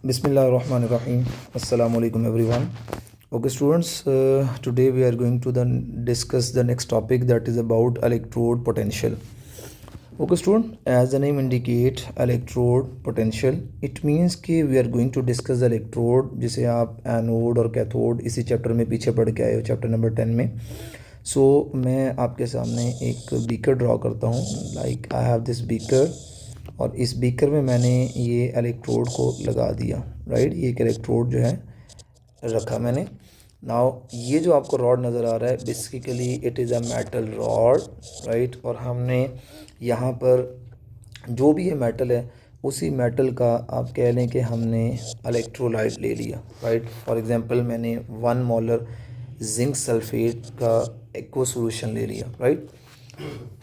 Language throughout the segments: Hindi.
Bismillahirrahmanirrahim. Assalamu alaikum everyone. Okay students, today we are going to discuss the next topic, that is about electrode potential. Okay student, as the name indicate electrode potential, it means कि we are going to discuss the electrode, जिसे आप एनोड और कैथोड इसी चैप्टर में पीछे पढ़ के आए हो, चैप्टर नंबर 10 में. सो मैं आपके सामने एक बीकर ड्रॉ करता हूँ. Like I have this beaker, और इस बीकर में मैंने ये इलेक्ट्रोड को लगा दिया. राइट, ये एक इलेक्ट्रोड जो है रखा मैंने. नाउ ये जो आपको रॉड नज़र आ रहा है, basically it is a metal rod. Right, और हमने यहाँ पर जो भी ये मेटल है, उसी मेटल का आप कह लें कि हमने इलेक्ट्रोलाइट ले लिया. राइट, फॉर एग्जांपल मैंने 1 मोलर जिंक सल्फेट का एक्वा सॉल्यूशन ले लिया. राइट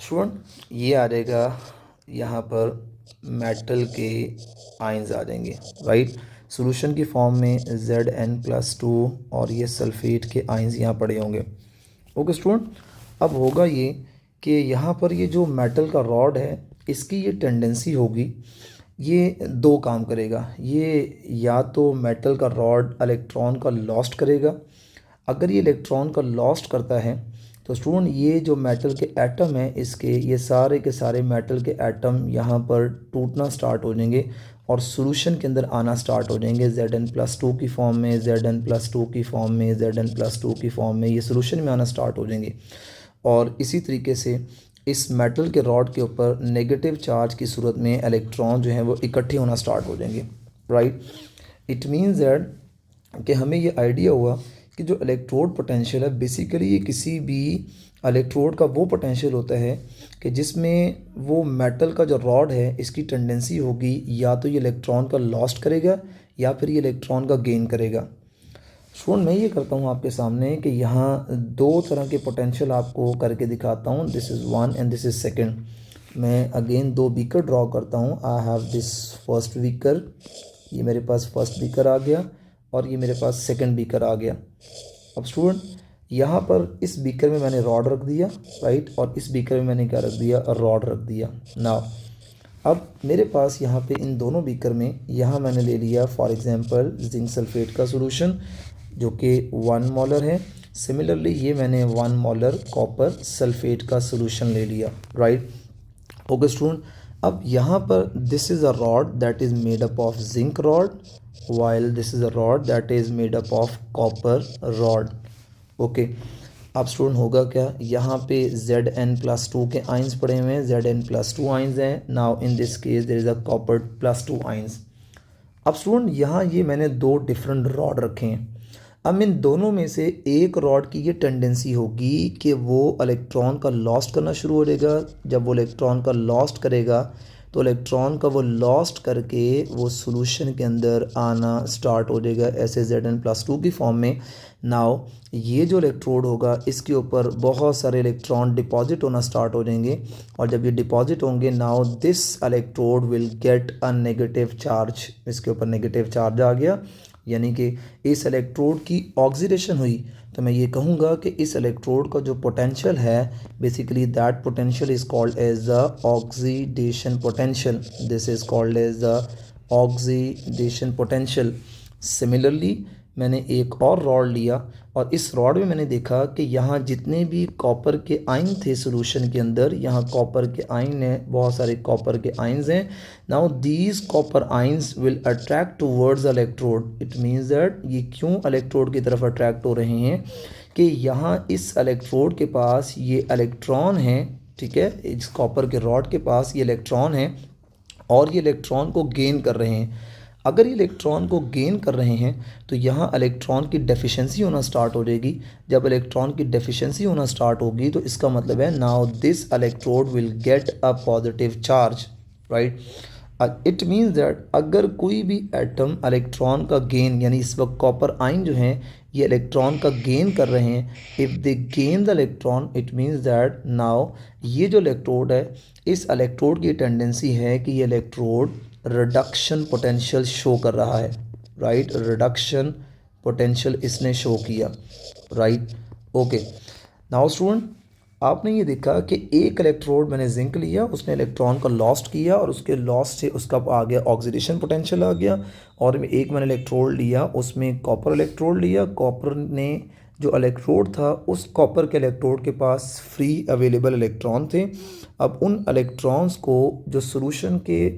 स्टूडेंट, ये आ जाएगा यहाँ पर मेटल के आयंस आ जाएंगे. राइट, सॉल्यूशन की फॉर्म में Zn+2 और ये सल्फेट के आयंस यहाँ पड़े होंगे. ओके स्टूडेंट, अब होगा ये कि यहाँ पर ये जो मेटल का रॉड है, इसकी ये टेंडेंसी होगी, ये दो काम करेगा. ये या तो मेटल का रॉड इलेक्ट्रॉन का लॉस्ट करेगा. अगर ये इलेक्ट्रॉन का लॉस्ट करता है तो स्टूडेंट ये जो मेटल के एटम है, इसके ये सारे के सारे मेटल के एटम यहाँ पर टूटना स्टार्ट हो जाएंगे और सॉल्यूशन के अंदर आना स्टार्ट हो जाएंगे. Zn+2 की फॉर्म में, Zn+2 की फॉर्म में, Zn+2 की फॉर्म में ये सॉल्यूशन में आना स्टार्ट हो जाएंगे. और इसी तरीके से इस मेटल के रॉड के ऊपर नेगेटिव चार्ज की सूरत में इलेक्ट्रॉन जो हैं वो इकट्ठे होना स्टार्ट हो जाएंगे. राइट, इट मीन्स दैट कि हमें ये आइडिया हुआ कि जो इलेक्ट्रोड पोटेंशियल है, बेसिकली ये किसी भी इलेक्ट्रोड का वो पोटेंशियल होता है कि जिसमें वो मेटल का जो रॉड है, इसकी टेंडेंसी होगी या तो ये इलेक्ट्रॉन का लॉस्ट करेगा या फिर ये इलेक्ट्रॉन का गेन करेगा. स्टूडेंट, मैं ये करता हूँ आपके सामने कि यहाँ दो तरह के पोटेंशियल आपको करके दिखाता हूँ. This is 1 and this is second. मैं अगेन दो बीकर ड्रॉ करता हूँ. आई हैव दिस फर्स्ट बीकर, ये मेरे पास फर्स्ट बीकर आ गया और ये मेरे पास सेकंड बीकर आ गया. अब स्टूडेंट, यहाँ पर इस बीकर में मैंने रॉड रख दिया. राइट, और इस बीकर में मैंने क्या रख दिया, रॉड रख दिया. नाउ अब मेरे पास यहाँ पे इन दोनों बीकर में यहाँ मैंने ले लिया फॉर एग्जांपल जिंक सल्फेट का सॉल्यूशन जो कि 1 मोलर है. सिमिलरली ये मैंने 1 मोलर कॉपर सल्फेट का सॉल्यूशन ले लिया. राइट, ओके स्टूडेंट, अब यहाँ पर this is a rod that is made up of zinc rod, while this is a rod that is made up of copper rod. Okay, अब स्टूडेंट होगा क्या, यहाँ पे Zn+2 के आइंस पड़े हुए हैं, Zn+2 आइंस हैं. Now in this case there is a copper+2 ions. अब स्टूडेंट यहाँ ये मैंने दो डिफरेंट रॉड रखे हैं. अब इन दोनों में से एक रॉड की ये टेंडेंसी होगी कि वो इलेक्ट्रॉन का लॉस्ट करना शुरू हो जाएगा. जब वो इलेक्ट्रॉन का लॉस्ट करेगा तो इलेक्ट्रॉन का वो लॉस्ट करके वो सॉल्यूशन के अंदर आना स्टार्ट हो जाएगा ऐसे Zn+2 की फॉर्म में. नाउ ये जो इलेक्ट्रोड होगा, इसके ऊपर बहुत सारे इलेक्ट्रॉन डिपॉजिट होना स्टार्ट हो जाएंगे, और जब ये डिपॉजिट होंगे, now this electrode will get a negative charge. इसके ऊपर नेगेटिव चार्ज आ गया, यानी कि इस इलेक्ट्रोड की ऑक्सीडेशन हुई. तो मैं ये कहूँगा कि इस इलेक्ट्रोड का जो पोटेंशियल है, basically that potential is called as the oxidation potential. This is called as the oxidation potential. Similarly मैंने एक और रॉड लिया और इस रॉड में मैंने देखा कि यहाँ जितने भी कॉपर के आयन थे सॉल्यूशन के अंदर, यहाँ कॉपर के आयन हैं, बहुत सारे कॉपर के आयन्स हैं. Now these copper ions will attract towards electrode. It means that ये क्यों इलेक्ट्रोड की तरफ अट्रैक्ट हो रहे हैं कि यहाँ इस इलेक्ट्रोड के पास ये इलेक्ट्रॉन है. ठीक है, इस कॉपर के रॉड के पास ये इलेक्ट्रॉन है और ये इलेक्ट्रॉन को गेन कर रहे हैं. अगर ये इलेक्ट्रॉन को गेन कर रहे हैं तो यहाँ इलेक्ट्रॉन की डेफिशिएंसी होना स्टार्ट हो जाएगी. जब इलेक्ट्रॉन की डेफिशिएंसी होना स्टार्ट होगी तो इसका मतलब है now this electrode will get a positive charge. Right, it means that अगर कोई भी एटम इलेक्ट्रॉन का गेन, यानी इस वक्त कॉपर आयन जो हैं ये इलेक्ट्रॉन का गेन कर रहे हैं, if they gain the electron, it means that now ये जो इलेक्ट्रोड है, इस इलेक्ट्रोड की टेंडेंसी है कि ये इलेक्ट्रोड रिडक्शन पोटेंशियल शो कर रहा है. राइट, रिडक्शन पोटेंशियल इसने शो किया. Right, okay. नाउ स्टूडेंट, आपने ये देखा कि एक इलेक्ट्रोड मैंने जिंक लिया, उसने इलेक्ट्रॉन को लॉस्ट किया और उसके लॉस्ट से उसका आ गया ऑक्सीडेशन पोटेंशियल आ गया। और एक मैंने इलेक्ट्रोड लिया, उसमें कॉपर इलेक्ट्रोड लिया, कॉपर ने जो इलेक्ट्रोड था उस कॉपर के इलेक्ट्रोड के पास फ्री अवेलेबल इलेक्ट्रॉन थे। अब उन इलेक्ट्रॉन्स को जो सोल्यूशन के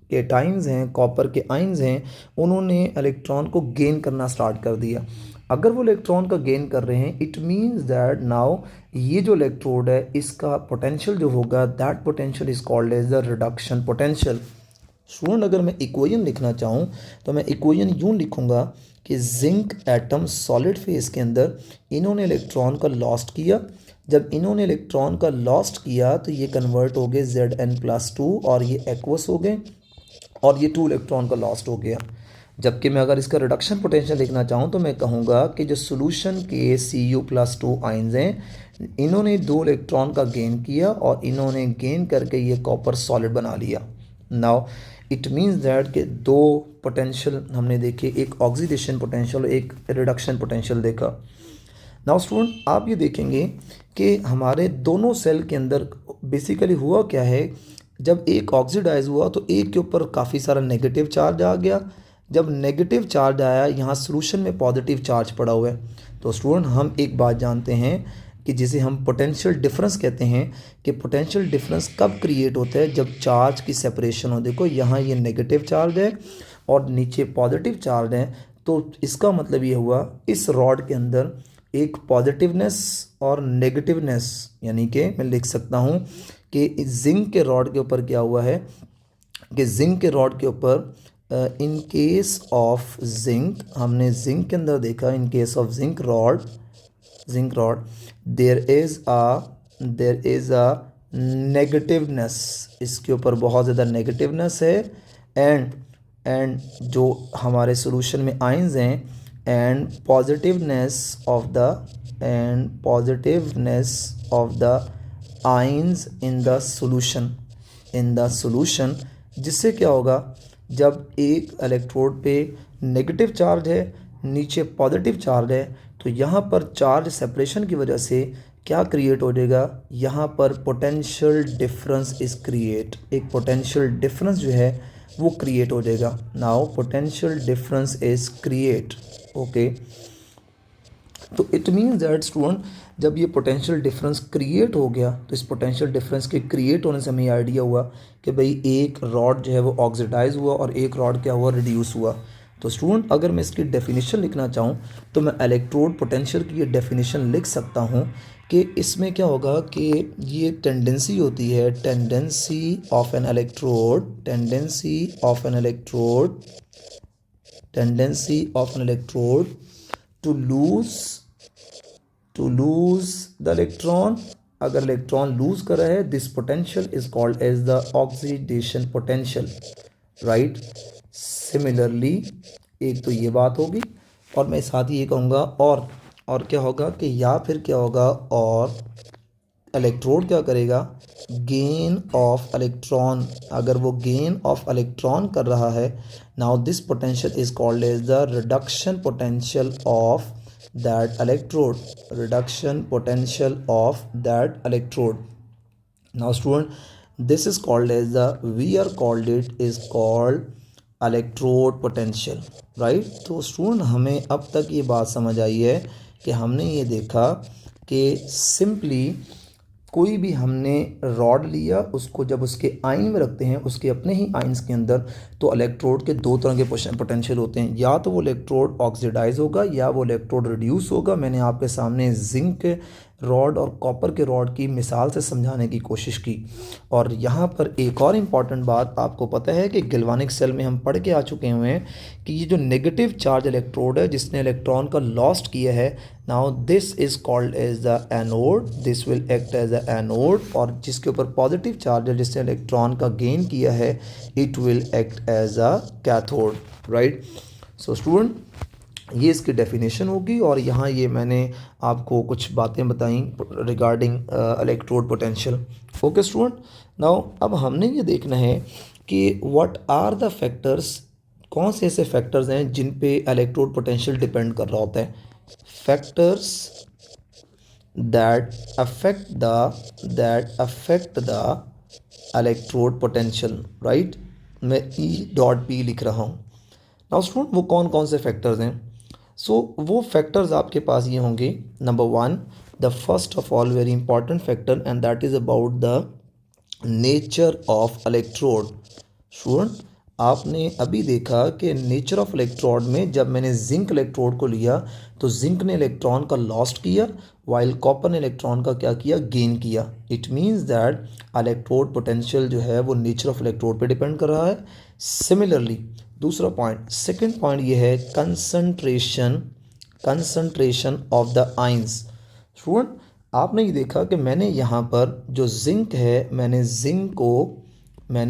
केटाइंस हैं, कॉपर के आइंस हैं, उन्होंने इलेक्ट्रॉन को गेन करना स्टार्ट कर दिया। अगर वो इलेक्ट्रॉन का गेन कर रहे हैं, इट मीन्स दैट नाउ ये जो इलेक्ट्रोड है इसका पोटेंशियल जो होगा, that potential is called as the reduction potential. Student, अगर मैं इक्वेशन लिखना चाहूँ तो मैं इक्वेशन यूँ लिखूँगा कि जिंक एटम सॉलिड फेज के अंदर इन्होंने इलेक्ट्रॉन का लॉस्ट किया। जब इन्होंने इलेक्ट्रॉन का लॉस्ट किया तो ये कन्वर्ट हो गए Zn+2 और ये एक्वस हो गए और ये 2 इलेक्ट्रॉन का लॉस्ट हो गया। जबकि मैं अगर इसका रिडक्शन पोटेंशियल लिखना चाहूँ तो मैं कहूँगा कि जो सोल्यूशन के Cu+2 आइंस हैं, इन्होंने 2 इलेक्ट्रॉन का गेन किया और इन्होंने गेन करके ये कॉपर सॉलिड बना लिया। नाउ इट मीन्स दैट कि 2 पोटेंशियल हमने देखे, एक ऑक्सीडेशन पोटेंशियल, एक रिडक्शन पोटेंशियल देखा। नाउ स्टूडेंट, आप ये देखेंगे कि हमारे दोनों सेल के अंदर बेसिकली हुआ क्या है, जब एक ऑक्सीडाइज हुआ तो एक के ऊपर काफ़ी सारा नेगेटिव चार्ज आ गया। जब नेगेटिव चार्ज आया, यहाँ सोल्यूशन में पॉजिटिव चार्ज पड़ा हुआ है। तो स्टूडेंट, हम एक बात जानते हैं कि जिसे हम पोटेंशियल डिफरेंस कहते हैं, कि पोटेंशियल डिफरेंस कब क्रिएट होता है, जब चार्ज की सेपरेशन हो। देखो यहाँ ये नेगेटिव चार्ज है और नीचे पॉजिटिव चार्ज है, तो इसका मतलब ये हुआ इस रॉड के अंदर एक पॉजिटिवनेस और नेगेटिवनेस, यानी कि मैं लिख सकता हूँ कि जिंक के रॉड के ऊपर क्या हुआ है कि जिंक के रॉड के ऊपर इन केस ऑफ जिंक, हमने जिंक के अंदर देखा, in case of zinc rod there is a negativeness, इसके ऊपर बहुत ज़्यादा नेगेटिवनेस है। एंड जो हमारे सॉल्यूशन में आयंस हैं, and positiveness of the ions in the solution, जिससे क्या होगा, जब एक इलेक्ट्रोड पे नेगेटिव चार्ज है, नीचे पॉजिटिव चार्ज है, तो यहाँ पर चार्ज सेपरेशन की वजह से क्या क्रिएट हो जाएगा, यहाँ पर पोटेंशियल डिफरेंस इज क्रिएट, एक पोटेंशियल डिफरेंस जो है वो क्रिएट हो जाएगा। Now potential difference is create, okay. तो इट मीन्स दैट स्टूडेंट, जब ये पोटेंशियल डिफरेंस क्रिएट हो गया तो इस पोटेंशियल डिफरेंस के क्रिएट होने से हमें आइडिया हुआ कि भाई एक रॉड जो है वो ऑक्सीडाइज हुआ और एक रॉड क्या हुआ, रिड्यूस हुआ। तो स्टूडेंट, अगर मैं इसकी डेफिनेशन लिखना चाहूँ तो मैं इलेक्ट्रोड पोटेंशियल की ये डेफिनेशन लिख सकता हूँ कि इसमें क्या होगा कि ये टेंडेंसी होती है, tendency of an electrode to lose the electron. अगर इलेक्ट्रॉन लूज कर रहा है, this potential is called as the oxidation potential, right. Similarly, एक तो ये बात होगी और मैं साथ ही ये कहूँगा और क्या होगा कि या फिर क्या होगा, और इलेक्ट्रोड क्या करेगा, गेन ऑफ इलेक्ट्रॉन। अगर वो गेन ऑफ इलेक्ट्रॉन कर रहा है, now this potential is called as the reduction potential of that electrode, now student, this is called as electrode potential, right। तो स्टूडेंट, हमें अब तक ये बात समझ आई है कि हमने ये देखा कि सिंपली कोई भी हमने रॉड लिया, उसको जब उसके आयन में रखते हैं, उसके अपने ही आयन्स के अंदर, तो इलेक्ट्रोड के 2 तरह के पोटेंशियल होते हैं, या तो वो इलेक्ट्रोड ऑक्सीडाइज होगा या वो इलेक्ट्रोड रिड्यूस होगा। मैंने आपके सामने जिंक रॉड और कॉपर के रॉड की मिसाल से समझाने की कोशिश की। और यहाँ पर एक और इम्पॉर्टेंट बात आपको पता है कि गैल्वेनिक सेल में हम पढ़ के आ चुके हुए हैं कि ये जो नेगेटिव चार्ज इलेक्ट्रोड है जिसने इलेक्ट्रॉन का लॉस्ट किया है, now this is called as the anode, this will act as a anode. और जिसके ऊपर पॉजिटिव चार्ज है, जिसने इलेक्ट्रॉन का गेन किया है, it will act as a cathode, right. So student, ये इसकी डेफिनेशन होगी और यहाँ ये मैंने आपको कुछ बातें बताई regarding electrode potential, okay student. Now अब हमने ये देखना है कि व्हाट आर द फैक्टर्स, कौन से ऐसे फैक्टर्स हैं जिन पे इलेक्ट्रोड पोटेंशियल डिपेंड कर रहा होता है। Factors that affect the electrode potential, right? मैं E डॉट P लिख रहा हूँ। नाउ स्टूडेंट वो कौन कौन से फैक्टर्स हैं? सो वो फैक्टर्स आपके पास ये होंगे। Number one, the first of all very important factor and that is about the nature of electrode. Student आपने अभी देखा कि नेचर ऑफ इलेक्ट्रोड में जब मैंने जिंक इलेक्ट्रोड को लिया तो जिंक ने इलेक्ट्रॉन का लॉस्ट किया, वाइल कॉपर ने इलेक्ट्रॉन का क्या किया, गेन किया। It means that electrode potential जो है वो नेचर ऑफ इलेक्ट्रोड पे डिपेंड कर रहा है। सिमिलरली दूसरा पॉइंट, सेकेंड पॉइंट ये है concentration of the ions. Student आपने ये देखा कि मैंने यहाँ पर जो जिंक है मैंने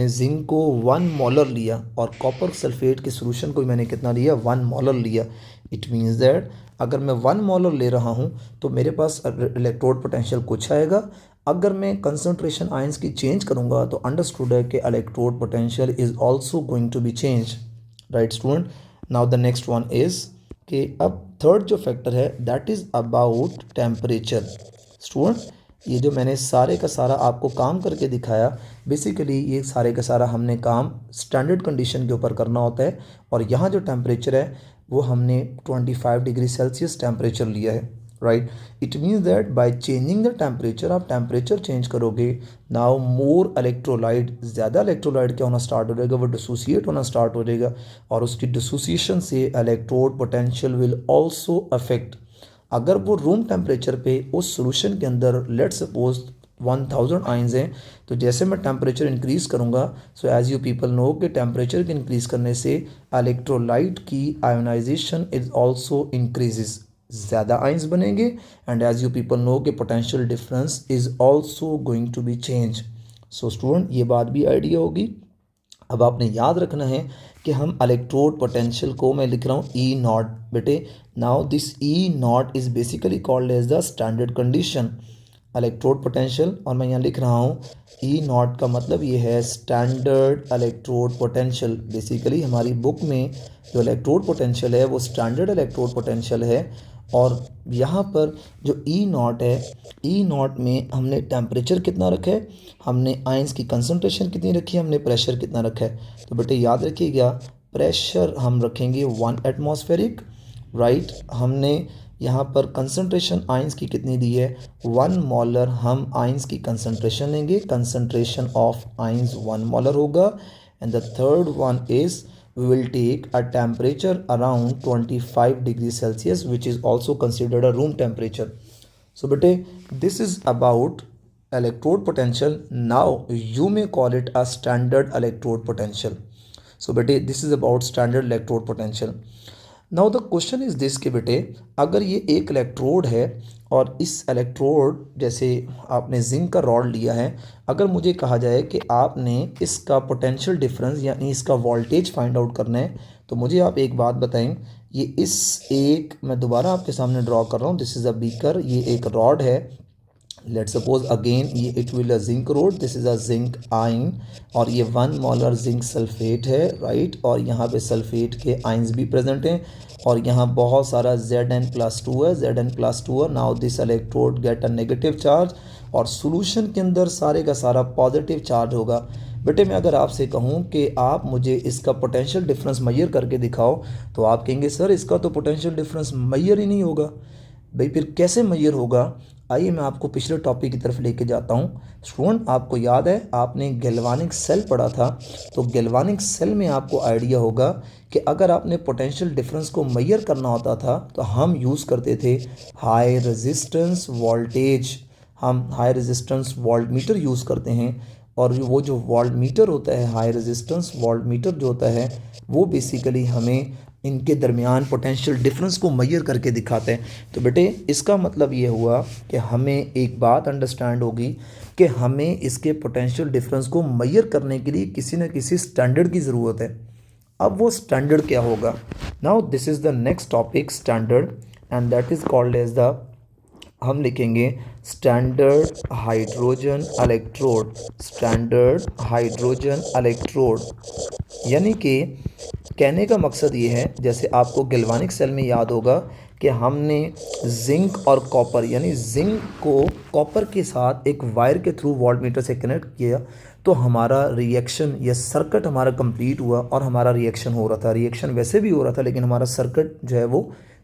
जिंक को 1 मोलर लिया और कॉपर सल्फेट के सोल्यूशन को मैंने कितना लिया, 1 मोलर लिया। इट मीन्स दैट अगर मैं 1 मोलर ले रहा हूँ तो मेरे पास इलेक्ट्रोड पोटेंशियल कुछ आएगा। अगर मैं कंसंट्रेशन आयंस की चेंज करूँगा तो अंडरस्टूड है कि electrode potential is also going to be change, right student. Now the next one is कि अब थर्ड जो फैक्टर है that is about temperature. Student ये जो मैंने सारे का सारा आपको काम करके दिखाया, बेसिकली ये सारे का सारा हमने काम स्टैंडर्ड कंडीशन के ऊपर करना होता है। और यहाँ जो टेम्परेचर है वो हमने 25 डिग्री सेल्सियस टेम्परेचर लिया है, right. It means that by changing the temperature, आप टेम्परेचर चेंज करोगे, नाउ मोर इलेक्ट्रोलाइट, ज़्यादा इलेक्ट्रोलाइट क्या होना स्टार्ट हो जाएगा, वो डिसोसिएट होना स्टार्ट हो जाएगा और उसकी डिसोसिएशन से electrode potential will also affect. अगर वो रूम टेम्परेचर पे उस सोल्यूशन के अंदर लेट्स सपोज 1000 आइंस हैं, तो जैसे मैं टेम्परेचर इंक्रीज़ करूँगा, so as you people know कि टेम्परेचर के इंक्रीज़ करने से इलेक्ट्रोलाइट की आयोनाइजेशन इज ऑल्सो इंक्रीजेस, ज़्यादा आइंस बनेंगे and as you people know कि potential difference is also going to be change. So student ये बात भी आइडिया होगी। अब आपने याद रखना है कि हम इलेक्ट्रोड पोटेंशियल को मैं लिख रहा हूँ ई नॉट बेटे। Now this E naught is basically called as the standard condition electrode potential, और मैं यहाँ लिख रहा हूँ ई नॉट का मतलब ये है स्टैंडर्ड इलेक्ट्रोड पोटेंशियल। बेसिकली हमारी बुक में जो इलेक्ट्रोड पोटेंशियल है वो स्टैंडर्ड इलेक्ट्रोड पोटेंशियल है। और यहाँ पर जो ई नॉट है, ई नॉट में हमने टेम्परेचर कितना रखा है, हमने आयंस की कंसंट्रेशन कितनी रखी है, हमने प्रेशर कितना रखा है। तो बेटे याद रखिएगा प्रेशर हम रखेंगे 1 एटमॉस्फेरिक, राइट। हमने यहाँ पर कंसंट्रेशन आयंस की कितनी दी है, 1 मोलर हम आयंस की कंसंट्रेशन लेंगे, कंसंट्रेशन ऑफ आयंस 1 मोलर होगा। And the third one is we will take a temperature around 25 degrees Celsius which is also considered a room temperature. So bete this is about electrode potential. Now you may call it a standard electrode potential. So bete this is about standard electrode potential. Now the question is this कि बेटे अगर ये एक इलेक्ट्रोड है और इस इलेक्ट्रोड जैसे आपने जिंक का रॉड लिया है, अगर मुझे कहा जाए कि आपने इसका पोटेंशियल डिफरेंस यानी इसका वोल्टेज फाइंड आउट करना है, तो मुझे आप एक बात बताएं। ये इस एक मैं दोबारा आपके सामने ड्रॉ कर रहा हूँ, दिस इज़ अ बीकर, ये एक रॉड है। लेट सपोज अगेन ये it will a zinc road, this is a zinc आइन और ये 1 मोलर जिंक सल्फेट है, राइट। और यहाँ पे सल्फेट के आइंस भी प्रेजेंट हैं और यहाँ बहुत सारा Zn+2 है, Zn+2 है। Now this electrode gate a negative charge और सोल्यूशन के अंदर सारे का सारा पॉजिटिव चार्ज होगा। बेटे मैं अगर आपसे कहूँ कि आप मुझे इसका पोटेंशियल डिफरेंस मैयर करके दिखाओ, तो आप कहेंगे सर इसका तो पोटेंशियल डिफरेंस मैयर ही नहीं होगा। भाई फिर कैसे मैयर होगा? आइए मैं आपको पिछले टॉपिक की तरफ लेके जाता हूँ। स्टूडेंट आपको याद है आपने गैल्वानिक सेल पढ़ा था, तो गैल्वानिक सेल में आपको आइडिया होगा कि अगर आपने पोटेंशियल डिफरेंस को मैयर करना होता था तो हम यूज़ करते थे हाई रेजिस्टेंस वोल्टेज, हम हाई रेजिस्टेंस वोल्टमीटर यूज़ करते हैं। और वो जो वोल्टमीटर होता है, हाई रेजिस्टेंस वोल्टमीटर जो होता है, वो बेसिकली हमें इनके दरमियान पोटेंशियल डिफरेंस को मैयर करके दिखाते हैं। तो बेटे इसका मतलब ये हुआ कि हमें एक बात अंडरस्टैंड होगी कि हमें इसके पोटेंशियल डिफरेंस को मैयर करने के लिए किसी न किसी स्टैंडर्ड की ज़रूरत है। अब वो स्टैंडर्ड क्या होगा? Now this is the next topic standard and that is called as the, हम लिखेंगे standard hydrogen electrode, standard hydrogen electrode. यानी कि कहने का मकसद ये है, जैसे आपको गैल्वानिक सेल में याद होगा कि हमने जिंक और कॉपर, यानी जिंक को कॉपर के साथ एक वायर के थ्रू वोल्टमीटर से कनेक्ट किया तो हमारा रिएक्शन या सर्किट हमारा कंप्लीट हुआ और हमारा रिएक्शन हो रहा था। रिएक्शन वैसे भी हो रहा था लेकिन हमारा सर्किट जो है वो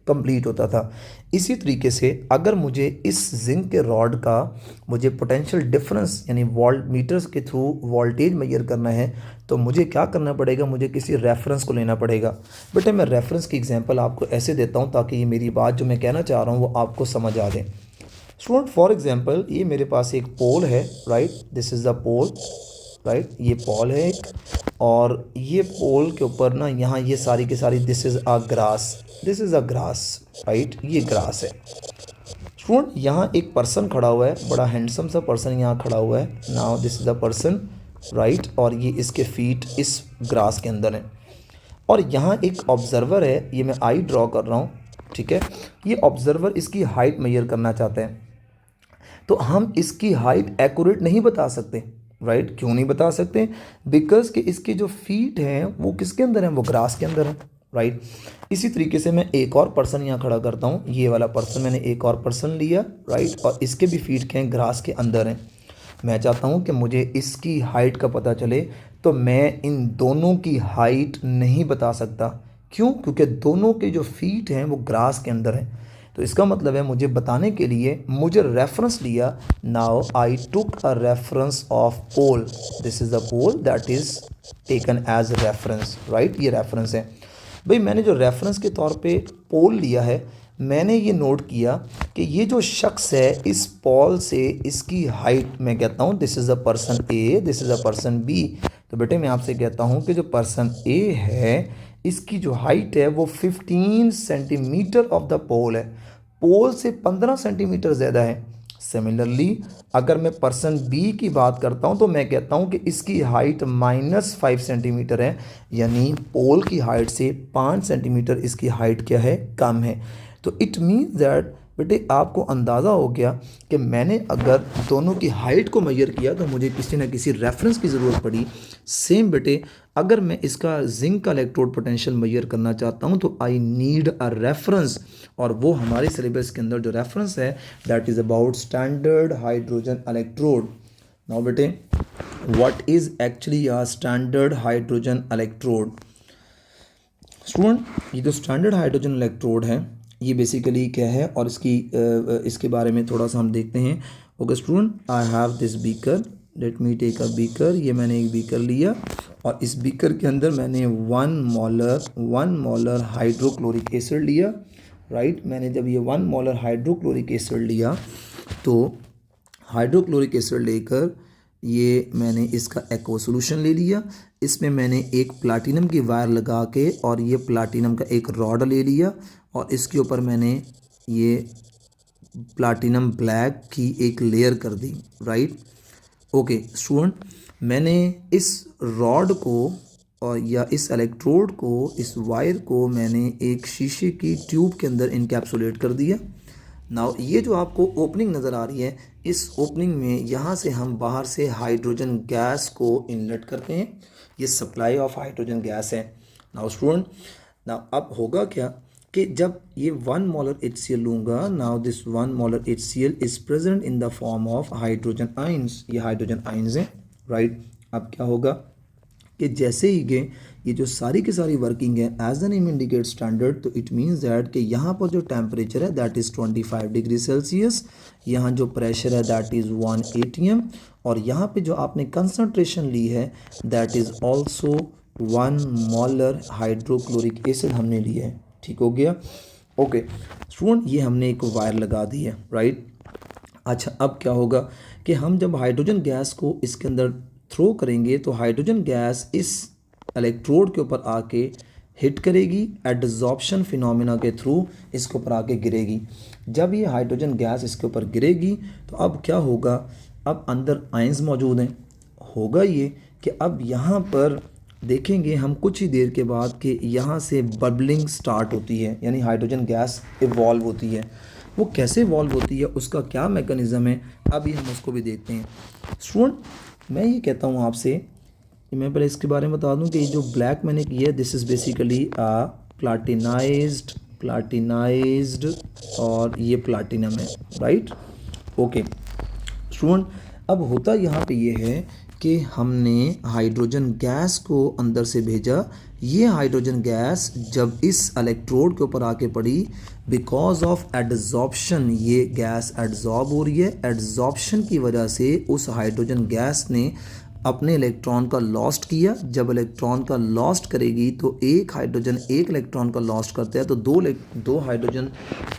कंप्लीट होता था। इसी तरीके से अगर मुझे इस जिंक के रॉड का मुझे पोटेंशियल डिफरेंस यानी वोल्ट मीटर्स के थ्रू वोल्टेज मेजर करना है तो मुझे क्या करना पड़ेगा, मुझे किसी रेफरेंस को लेना पड़ेगा। बेटे मैं रेफरेंस की एग्जांपल आपको ऐसे देता हूँ ताकि ये मेरी बात जो मैं कहना चाह रहा हूँ वो आपको समझ आ जाए। स्टूडेंट फॉर एग्जांपल ये मेरे पास एक पोल है, right, this is the pole, right, ये पोल है एक, और ये पोल के ऊपर ना यहाँ ये सारी की सारी this is a grass, this is a grass, right, ये ग्रास है। स्टूडेंट यहाँ एक पर्सन खड़ा हुआ है, बड़ा हैंडसम सा पर्सन यहाँ खड़ा हुआ है। Now this is the person, right, और ये इसके फीट इस ग्रास के अंदर है और यहाँ एक ऑब्जर्वर है, ये मैं आई ड्रॉ कर रहा हूँ, ठीक है। ये ऑब्जर्वर इसकी हाइट मेजर करना चाहते हैं तो हम इसकी हाइट एक्यूरेट नहीं बता सकते, राइट। क्यों नहीं बता सकते? बिकॉज कि इसके जो फीट हैं वो किसके अंदर हैं, वो ग्रास के अंदर हैं, राइट। इसी तरीके से मैं एक और पर्सन यहाँ खड़ा करता हूँ, ये वाला पर्सन मैंने एक और पर्सन लिया, राइट, और इसके भी फीट के हैं ग्रास के अंदर हैं। मैं चाहता हूँ कि मुझे इसकी हाइट का पता चले तो मैं इन दोनों की हाइट नहीं बता सकता। क्यों? क्योंकि दोनों के जो फीट हैं वो ग्रास के अंदर हैं। तो इसका मतलब है मुझे बताने के लिए मुझे रेफरेंस लिया। Now I took a reference of pole, this is the pole that is taken as reference, right, ये रेफरेंस है। भाई मैंने जो रेफरेंस के तौर पे पोल लिया है, मैंने ये नोट किया कि ये जो शख्स है इस पोल से इसकी हाइट मैं कहता हूँ this is a person A, this is a person B. तो बेटे मैं आपसे कहता हूँ कि जो पर्सन ए है इसकी जो हाइट है वो 15 सेंटीमीटर ऑफ द पोल है, पोल से 15 सेंटीमीटर ज़्यादा है। सिमिलरली अगर मैं पर्सन बी की बात करता हूँ तो मैं कहता हूँ कि इसकी हाइट -5 सेंटीमीटर है, यानी पोल की हाइट से 5 सेंटीमीटर इसकी हाइट क्या है, कम है। तो इट मीन्स दैट बेटे आपको अंदाज़ा हो गया कि मैंने अगर दोनों की हाइट को मेजर किया तो मुझे किसी न किसी रेफरेंस की ज़रूरत पड़ी। सेम बेटे अगर मैं इसका जिंक का इलेक्ट्रोड पोटेंशियल मेजर करना चाहता हूँ तो आई नीड अ रेफरेंस, और वो हमारे सिलेबस के अंदर जो रेफरेंस है that is about standard hydrogen electrode. Now बेटे what is actually a standard hydrogen electrode? Student ये जो स्टैंडर्ड हाइड्रोजन इलेक्ट्रोड है ये बेसिकली क्या है और इसके बारे में थोड़ा सा हम देखते हैं। Okay student, I have this beaker, let me take a beaker. ये मैंने एक बीकर लिया और इस बीकर के अंदर मैंने 1 मोलर हाइड्रोक्लोरिक एसिड लिया, राइट। मैंने जब ये 1 मोलर हाइड्रोक्लोरिक एसिड लिया तो हाइड्रोक्लोरिक एसिड लेकर ये मैंने इसका एक्वा सोल्यूशन ले लिया। इसमें मैंने एक प्लाटिनम की वायर लगा के और ये प्लाटिनम का एक रॉड ले लिया और इसके ऊपर मैंने ये प्लाटिनम ब्लैक की एक लेयर कर दी, राइट। ओके स्टूडेंट, मैंने इस रॉड को और या इस इलेक्ट्रोड को, इस वायर को मैंने एक शीशे की ट्यूब के अंदर इनकैप्सुलेट कर दिया। नाउ ये जो आपको ओपनिंग नज़र आ रही है, इस ओपनिंग में यहाँ से हम बाहर से हाइड्रोजन गैस को इनलेट करते हैं। ये सप्लाई ऑफ हाइड्रोजन गैस है। नाउ स्टूडेंट, नाउ अब होगा क्या कि जब ये 1 मोलर HCl लूँगा, now this 1 molar HCl is present in the form of hydrogen ions, ये हाइड्रोजन आइंस हैं, राइट। अब क्या होगा कि जैसे ही ये जो सारी की सारी वर्किंग है as the name indicate standard, तो इट मीन्स दैट कि यहाँ पर जो टेम्परेचर है दैट इज़ 25 डिग्री सेल्सियस, यहाँ जो प्रेशर है दैट इज़ 1 atm, और यहाँ पे जो आपने कंसनट्रेशन ली है that is also 1 molar hydrochloric acid हमने लिया है। ठीक हो गया? ओके स्टूडेंट, ये हमने एक वायर लगा दी है, राइट। अच्छा अब क्या होगा कि हम जब हाइड्रोजन गैस को इसके अंदर थ्रो करेंगे तो हाइड्रोजन गैस इस इलेक्ट्रोड के ऊपर आके हिट करेगी, एडजॉर्प्शन फिनोमेना के थ्रू इसके ऊपर आके गिरेगी। जब ये हाइड्रोजन गैस इसके ऊपर गिरेगी तो अब क्या होगा, अब अंदर आयंस मौजूद हैं। होगा ये कि अब यहाँ पर देखेंगे हम कुछ ही देर के बाद कि यहाँ से बबलिंग स्टार्ट होती है, यानी हाइड्रोजन गैस इवॉल्व होती है। वो कैसे इवॉल्व होती है, उसका क्या मैकेनिज़्म है, अभी हम उसको भी देखते हैं। स्टूडेंट, मैं ये कहता हूँ आपसे मैं पहले इसके बारे में बता दूं कि जो ब्लैक मैंने किया है दिस इज़ बेसिकली प्लाटिनाइज्ड और ये प्लाटिनम है, राइट। ओके स्टूडेंट, अब होता यहाँ पे ये है कि हमने हाइड्रोजन गैस को अंदर से भेजा। ये हाइड्रोजन गैस जब इस इलेक्ट्रोड के ऊपर आके पड़ी, बिकॉज ऑफ एडजॉर्प्शन ये गैस एडजॉर्ब हो रही है। एडजॉर्प्शन की वजह से उस हाइड्रोजन गैस ने अपने इलेक्ट्रॉन का लॉस्ट किया। जब इलेक्ट्रॉन का लॉस्ट करेगी तो एक हाइड्रोजन एक इलेक्ट्रॉन का लॉस्ट करता है, तो दो हाइड्रोजन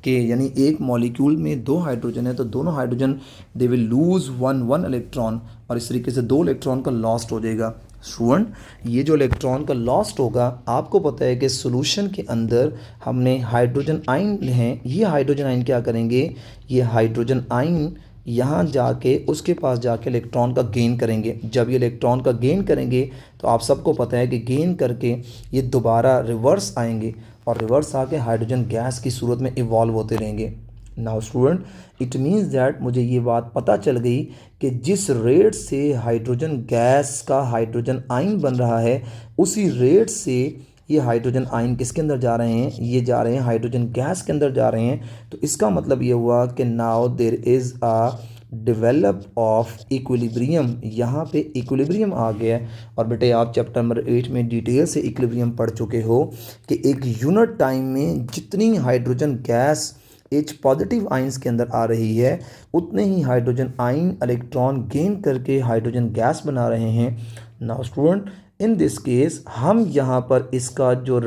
के यानी एक मॉलिक्यूल में दो हाइड्रोजन है तो दोनों hydrogen they will lose one electron, और इस तरीके से दो इलेक्ट्रॉन का लॉस्ट हो जाएगा। स्टूडेंट, ये जो इलेक्ट्रॉन का लॉस्ट होगा, आपको पता है कि सॉल्यूशन के अंदर हमने हाइड्रोजन आयन हैं। ये हाइड्रोजन आयन क्या करेंगे, ये हाइड्रोजन आयन यहाँ जाके उसके पास जाके इलेक्ट्रॉन का गेन करेंगे। जब ये इलेक्ट्रॉन का गेन करेंगे तो आप सबको पता है कि गेन करके ये दोबारा रिवर्स आएंगे और रिवर्स आके हाइड्रोजन गैस की सूरत में इवॉल्व होते रहेंगे। Now student, it means that मुझे ये बात पता चल गई कि जिस रेट से हाइड्रोजन गैस का हाइड्रोजन आयन बन रहा है, उसी रेट से ये हाइड्रोजन आयन किसके अंदर जा रहे हैं, ये जा रहे हैं हाइड्रोजन गैस के अंदर जा रहे हैं। तो इसका मतलब ये हुआ कि now there is a develop of equilibrium. यहाँ पे इक्विलिब्रियम आ गया है। और बेटे आप चैप्टर नंबर 8 में डिटेल से इक्विलिब्रियम पढ़ चुके हो कि एक यूनिट टाइम में जितनी hydrogen gas H positive ions के अंदर आ रही है, उतने ही हाइड्रोजन आयन इलेक्ट्रॉन गेन करके हाइड्रोजन गैस बना रहे हैं। Now student, in this case हम यहाँ पर इसका जो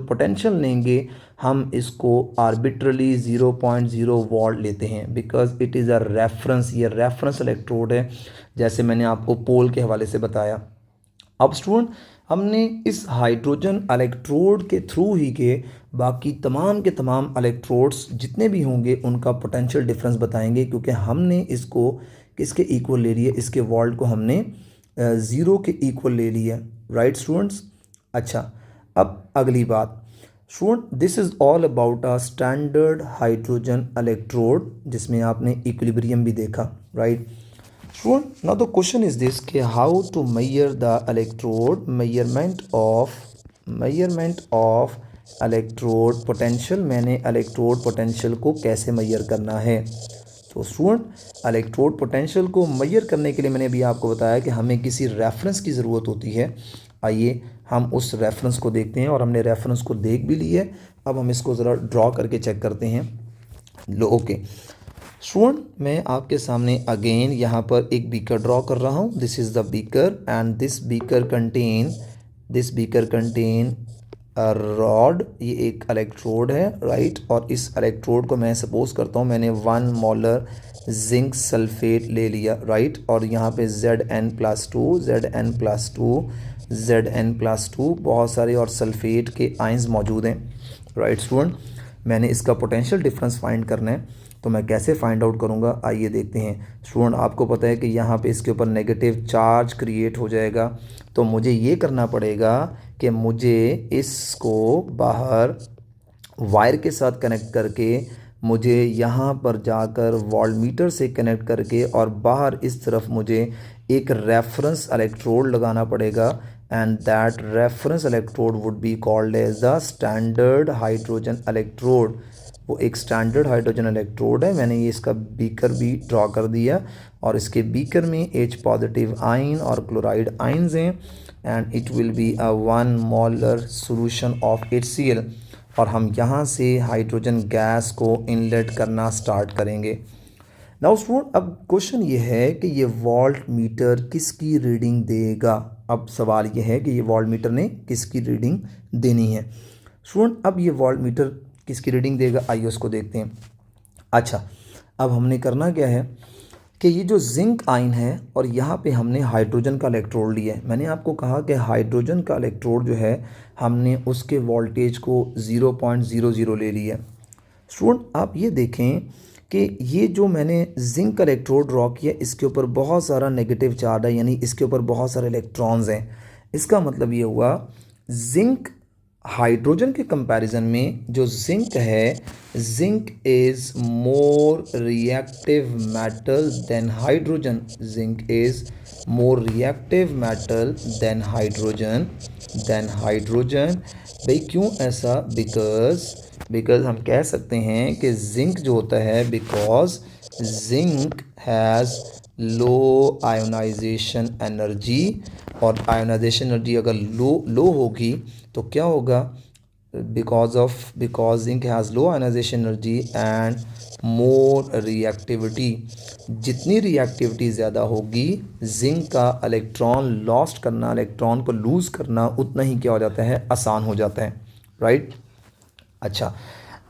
पोटेंशियल लेंगे, हम इसको आर्बिट्रली 0.0 वोल्ट लेते हैं, because it is a reference. ये रेफरेंस इलेक्ट्रोड है, जैसे मैंने आपको पोल के हवाले से बताया। अब स्टूडेंट, हमने इस हाइड्रोजन इलेक्ट्रोड के थ्रू ही के बाकी तमाम के तमाम इलेक्ट्रोड्स जितने भी होंगे उनका पोटेंशियल डिफरेंस बताएंगे, क्योंकि हमने इसको किसके इक्वल ले लिया, इसके वोल्ट को हमने 0 के इक्वल ले लिया, राइट स्टूडेंट्स। अच्छा, अब अगली बात student, this is all about a standard hydrogen electrode, जिसमें आपने इक्विलिब्रियम भी देखा, right student. Now the question is this कि how to measure the electrode, measurement of electrode potential. मैंने इलेक्ट्रोड पोटेंशियल को कैसे मेजर करना है। तो स्टूडेंट, इलेक्ट्रोड पोटेंशियल को मेजर करने के लिए मैंने अभी आपको बताया कि हमें किसी रेफरेंस की ज़रूरत होती है। आइए हम उस रेफरेंस को देखते हैं, और हमने रेफरेंस को देख भी ली है। अब हम इसको ज़रा ड्रॉ करके चेक करते हैं। लो ओके स्टूडेंट, मैं आपके सामने अगेन यहाँ पर एक बीकर ड्रॉ कर रहा हूँ। This is the beaker and this beaker contain rod. ये एक इलेक्ट्रोड है, राइट। और इस इलेक्ट्रोड को मैं सपोज करता हूँ मैंने 1 मोलर जिंक सल्फेट ले लिया, राइट। और यहाँ पे Zn+2 बहुत सारे और सल्फेट के आयंस मौजूद हैं, राइट स्टूडेंट। मैंने इसका पोटेंशियल डिफरेंस फाइंड करना है, तो मैं कैसे फाइंड आउट करूँगा, आइए देखते हैं। स्टूडेंट, आपको पता है कि यहाँ पे इसके ऊपर नेगेटिव चार्ज क्रिएट हो जाएगा, तो मुझे ये करना पड़ेगा कि मुझे इसको बाहर वायर के साथ कनेक्ट करके, मुझे यहाँ पर जाकर वोल्टमीटर से कनेक्ट करके, और बाहर इस तरफ मुझे एक रेफरेंस इलेक्ट्रोड लगाना पड़ेगा, and that reference electrode would be called as the standard hydrogen electrode. वो एक स्टैंडर्ड हाइड्रोजन इलेक्ट्रोड है। मैंने ये इसका बीकर भी ड्रॉ कर दिया, और इसके बीकर में H पॉजिटिव आयन और क्लोराइड आयन्स हैं, and it will be a 1 molar solution of HCl। और हम यहाँ से हाइड्रोजन गैस को इनलेट करना स्टार्ट करेंगे। नाउ स्टूडेंट, अब क्वेश्चन ये है कि ये वोल्ट मीटर किसकी रीडिंग देगा। अब सवाल ये है कि ये वोल्ट मीटर ने किसकी रीडिंग देनी है। स्टूडेंट, अब ये वोल्ट मीटर किसकी रीडिंग देगा, आइए उसको देखते हैं। अच्छा, अब हमने करना क्या है कि ये जो जिंक आयन है, और यहाँ पे हमने हाइड्रोजन का इलेक्ट्रोड लिया है। मैंने आपको कहा कि हाइड्रोजन का इलेक्ट्रोड जो है, हमने उसके वोल्टेज को 0.00 ले लिया। स्टूडेंट, आप ये देखें कि ये जो मैंने जिंक का इलेक्ट्रोड ड्रॉ किया, इसके ऊपर बहुत सारा नेगेटिव चार्ज है, यानी इसके ऊपर बहुत सारे इलेक्ट्रॉन्स हैं। इसका मतलब ये हुआ जिंक हाइड्रोजन के कंपैरिजन में जो जिंक है, zinc is more reactive metal than hydrogen, zinc is more reactive metal than hydrogen. भाई क्यों ऐसा? बिकॉज हम कह सकते हैं कि जिंक जो होता है, because zinc has low ionization energy, और आयोनाइजेशन एनर्जी अगर लो होगी तो क्या होगा? Because zinc has low ionization energy and more reactivity. जितनी रिएक्टिविटी ज़्यादा होगी, जिंक का इलेक्ट्रॉन लॉस्ट करना, इलेक्ट्रॉन को लूज़ करना उतना ही क्या हो जाता है? आसान हो जाता है, राइट। अच्छा,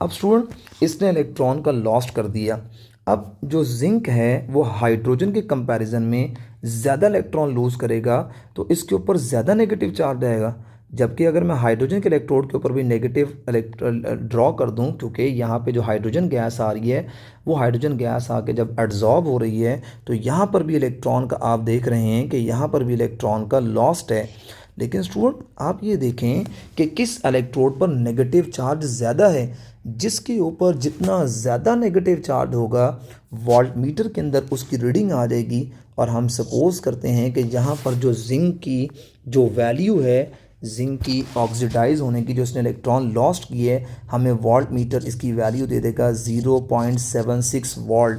अब स्टूडेंट इसने इलेक्ट्रॉन का लॉस्ट कर दिया। अब जो जिंक है वो हाइड्रोजन के कंपैरिजन में ज़्यादा इलेक्ट्रॉन लूज़ करेगा, तो इसके ऊपर ज़्यादा नेगेटिव चार्ज आएगा। जबकि अगर मैं हाइड्रोजन के इलेक्ट्रोड के ऊपर भी नेगेटिव ड्रॉ कर दूं, क्योंकि यहाँ पे जो हाइड्रोजन गैस आ रही है, वो हाइड्रोजन गैस आके जब एड्जॉर्ब हो रही है, तो यहाँ पर भी इलेक्ट्रॉन का आप देख रहे हैं कि यहाँ पर भी इलेक्ट्रॉन का लॉस्ट है। लेकिन स्टूडेंट आप ये देखें कि किस इलेक्ट्रोड पर नेगेटिव चार्ज ज़्यादा है। जिसके ऊपर जितना ज़्यादा नेगेटिव चार्ज होगा, वोल्टमीटर के अंदर उसकी रीडिंग आ जाएगी। और हम सपोज करते हैं कि यहाँ पर जो जिंक की जो वैल्यू है, जिंक की ऑक्सीडाइज होने की, जो इसने इलेक्ट्रॉन लॉस्ट की है, हमें वोल्टमीटर इसकी वैल्यू दे देगा 0.76 वोल्ट।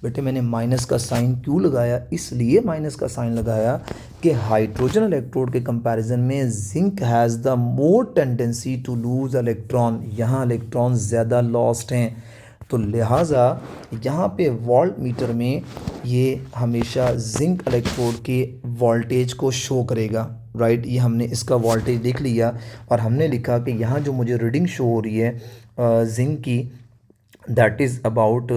बेटे मैंने माइनस का साइन क्यों लगाया? इसलिए माइनस का साइन लगाया कि हाइड्रोजन इलेक्ट्रोड के कंपैरिजन में zinc has the more tendency to lose electron. यहाँ इलेक्ट्रॉन ज़्यादा लॉस्ट हैं, तो लिहाजा यहाँ पे वोल्ट मीटर में ये हमेशा जिंक इलेक्ट्रोड के वोल्टेज को शो करेगा, राइट। ये हमने इसका वोल्टेज देख लिया और हमने लिखा कि यहाँ जो मुझे रीडिंग शो हो रही है जिंक की, that is about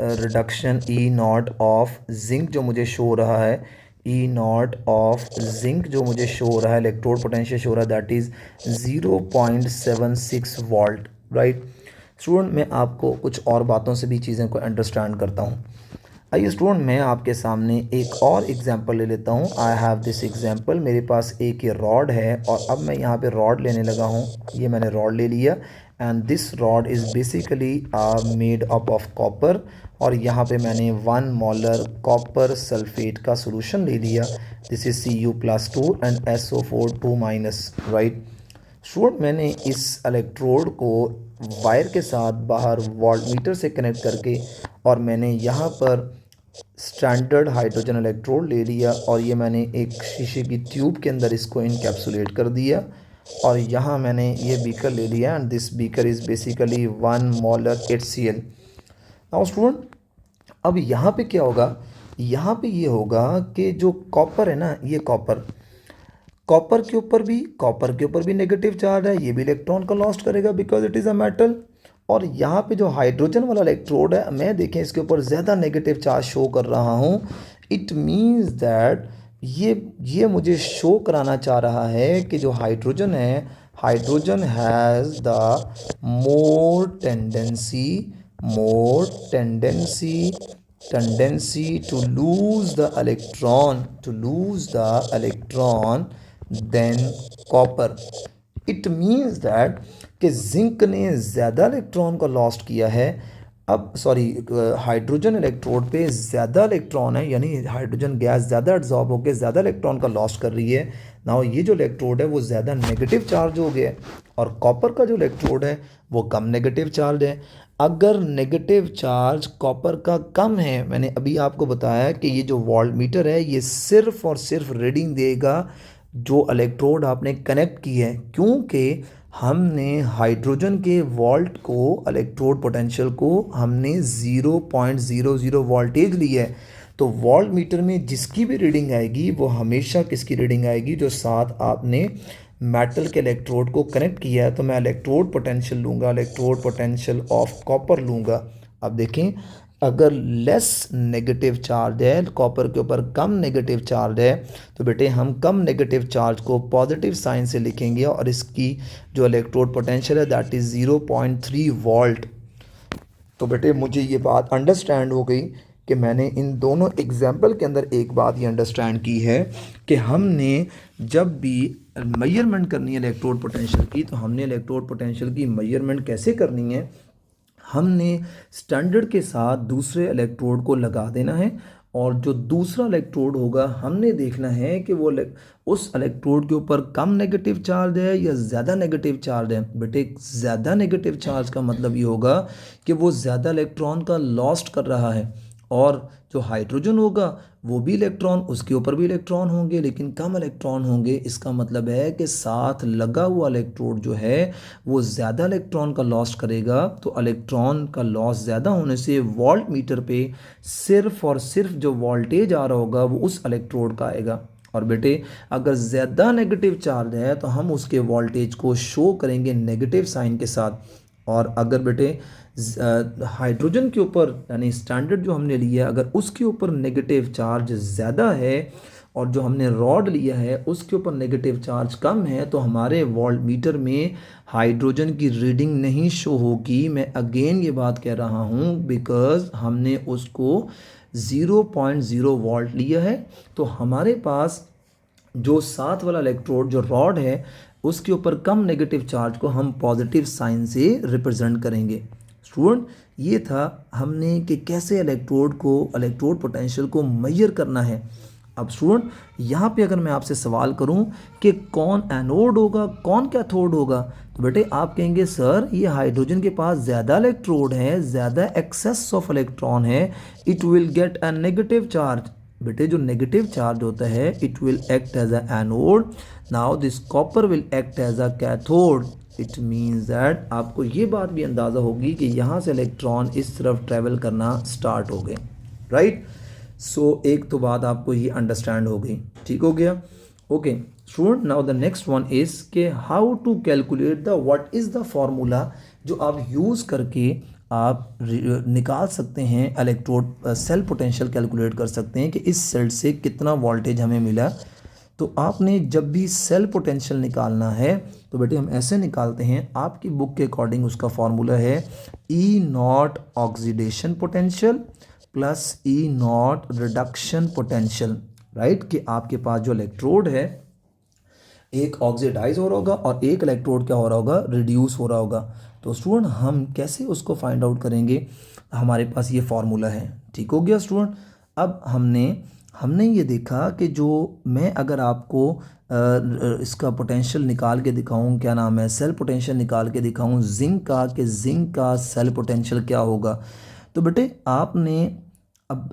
reduction E not of zinc जो मुझे शो हो रहा है, ई नॉट ऑफ जिंक जो मुझे शो हो रहा है, इलेक्ट्रोड पोटेंशियल शो हो रहा है, that is 0.76 volt, right. Student मैं आपको कुछ और बातों से भी चीज़ें को अंडरस्टैंड करता हूँ। आइए स्टूडेंट मैं आपके सामने एक और एग्जांपल ले लेता हूँ। आई हैव दिस एग्जांपल। मेरे पास एक ये रॉड है और अब मैं यहाँ पे रॉड लेने लगा हूँ। ये मैंने रॉड ले लिया and this rod is basically made up of copper, और यहाँ पे मैंने 1 मोलर कॉपर सल्फेट का सोल्यूशन ले लिया। This is Cu+2 and SO4 2-, right. Student मैंने इस इलेक्ट्रोड को वायर के साथ बाहर वोल्टमीटर से कनेक्ट करके और मैंने यहाँ पर स्टैंडर्ड हाइड्रोजन इलेक्ट्रोड ले लिया और ये मैंने एक शीशे की ट्यूब के अंदर इसको इनकैप्सुलेट कर दिया और यहाँ मैंने ये बीकर ले लिया and this beaker is basically 1 molar HCl। Now student अब यहाँ पे क्या होगा? यहाँ पे ये होगा कि जो कॉपर है ना, ये कॉपर के ऊपर भी नेगेटिव चार्ज है, ये भी इलेक्ट्रॉन का लॉस्ट करेगा because it is a metal. और यहाँ पे जो हाइड्रोजन वाला इलेक्ट्रोड है, मैं देखें इसके ऊपर ज़्यादा नेगेटिव चार्ज शो कर रहा हूँ। इट मीन्स दैट ये मुझे शो कराना चाह रहा है कि जो हाइड्रोजन है, hydrogen has the more tendency to lose the electron than copper. It means that कि जिंक ने ज़्यादा इलेक्ट्रॉन को लॉस्ट किया है। अब हाइड्रोजन इलेक्ट्रोड पे ज़्यादा इलेक्ट्रॉन है, यानी हाइड्रोजन गैस ज़्यादा एब्जॉर्ब होकर ज़्यादा इलेक्ट्रॉन का लॉस्ट कर रही है। नाउ ये जो इलेक्ट्रोड है वो ज़्यादा नेगेटिव चार्ज हो गया है और कॉपर का जो इलेक्ट्रोड है वो कम नेगेटिव चार्ज है। अगर नेगेटिव चार्ज कॉपर का कम है, मैंने अभी आपको बताया कि ये जो वोल्टमीटर है ये सिर्फ और सिर्फ रीडिंग देगा जो इलेक्ट्रोड आपने कनेक्ट की है, क्योंकि हमने हाइड्रोजन के वोल्ट को, इलेक्ट्रोड पोटेंशियल को हमने 0.00 वोल्टेज ली है। तो वोल्ट मीटर में जिसकी भी रीडिंग आएगी वो हमेशा किसकी रीडिंग आएगी? जो साथ आपने मेटल के इलेक्ट्रोड को कनेक्ट किया है। तो मैं इलेक्ट्रोड पोटेंशियल लूँगा, इलेक्ट्रोड पोटेंशियल ऑफ कॉपर लूँगा। अब देखें अगर लेस नेगेटिव चार्ज है, कॉपर के ऊपर कम नेगेटिव चार्ज है, तो बेटे हम कम नेगेटिव चार्ज को पॉजिटिव साइन से लिखेंगे और इसकी जो इलेक्ट्रोड पोटेंशियल है दैट इज़ 0.3 वोल्ट। तो बेटे मुझे ये बात अंडरस्टैंड हो गई कि मैंने इन दोनों एग्जाम्पल के अंदर एक बात ये अंडरस्टैंड की है कि हमने जब भी मेजरमेंट करनी है इलेक्ट्रोड पोटेंशियल की, तो हमने इलेक्ट्रोड पोटेंशियल की मेजरमेंट कैसे करनी है, हमने स्टैंडर्ड के साथ दूसरे इलेक्ट्रोड को लगा देना है, और जो दूसरा इलेक्ट्रोड होगा हमने देखना है कि वो उस इलेक्ट्रोड के ऊपर कम नेगेटिव चार्ज है या ज़्यादा नेगेटिव चार्ज है। बेटे ज़्यादा नेगेटिव चार्ज का मतलब ये होगा कि वो ज़्यादा इलेक्ट्रॉन का लॉस्ट कर रहा है, और जो हाइड्रोजन होगा वो भी इलेक्ट्रॉन, उसके ऊपर भी इलेक्ट्रॉन होंगे लेकिन कम इलेक्ट्रॉन होंगे। इसका मतलब है कि साथ लगा हुआ इलेक्ट्रोड जो है वो ज़्यादा इलेक्ट्रॉन का लॉस करेगा। तो इलेक्ट्रॉन का लॉस ज़्यादा होने से वोल्ट मीटर पे सिर्फ और सिर्फ जो वोल्टेज आ रहा होगा वो उस इलेक्ट्रोड का आएगा। और बेटे अगर ज़्यादा नेगेटिव चार्ज है तो हम उसके वोल्टेज को शो करेंगे नेगेटिव साइन के साथ। और अगर बेटे हाइड्रोजन के ऊपर यानी स्टैंडर्ड जो हमने लिया अगर उसके ऊपर नेगेटिव चार्ज ज़्यादा है और जो हमने रॉड लिया है उसके ऊपर नेगेटिव चार्ज कम है, तो हमारे वोल्ट मीटर में हाइड्रोजन की रीडिंग नहीं शो होगी। मैं अगेन ये बात कह रहा हूँ बिकॉज हमने उसको 0.0 वोल्ट लिया है, तो हमारे पास जो साथ वाला इलेक्ट्रोड जो रॉड है उसके ऊपर कम नेगेटिव चार्ज को हम पॉजिटिव साइन से रिप्रेजेंट करेंगे। स्टूडेंट ये था हमने कि कैसे इलेक्ट्रोड पोटेंशियल को मेजर करना है। अब स्टूडेंट यहाँ पे अगर मैं आपसे सवाल करूँ कि कौन एनोड होगा कौन कैथोड होगा, तो बेटे आप कहेंगे सर ये हाइड्रोजन के पास ज़्यादा इलेक्ट्रोड है, ज़्यादा एक्सेस ऑफ इलेक्ट्रॉन है, it will get a negative charge. बेटे जो नेगेटिव चार्ज होता है it will act as a anode, now this copper will act as a cathode. It means that आपको ये बात भी अंदाज़ा होगी कि यहाँ से इलेक्ट्रॉन इस तरफ ट्रैवल करना स्टार्ट हो गए, राइट। सो एक तो बात आपको ये अंडरस्टैंड हो गई, ठीक हो गया। Okay student, now the next one is के how to calculate the what is the formula जो आप यूज़ करके आप निकाल सकते हैं इलेक्ट्रोड सेल पोटेंशियल कैलकुलेट कर सकते हैं कि इस सेल से कितना वोल्टेज हमें मिला। तो आपने जब भी सेल पोटेंशियल निकालना है तो बेटे हम ऐसे निकालते हैं, आपकी बुक के अकॉर्डिंग उसका फॉर्मूला है E naught oxidation potential plus E naught reduction potential, right. कि आपके पास जो इलेक्ट्रोड है एक ऑक्सीडाइज हो रहा होगा और एक इलेक्ट्रोड क्या हो रहा होगा, रिड्यूस हो रहा होगा। तो स्टूडेंट हम कैसे उसको फाइंड आउट करेंगे, हमारे पास ये फार्मूला है, ठीक हो गया स्टूडेंट। अब हमने ये देखा कि जो मैं अगर आपको इसका पोटेंशियल निकाल के दिखाऊं, क्या नाम है, सेल पोटेंशियल निकाल के दिखाऊं जिंक का, कि जिंक का सेल पोटेंशियल क्या होगा, तो बेटे आपने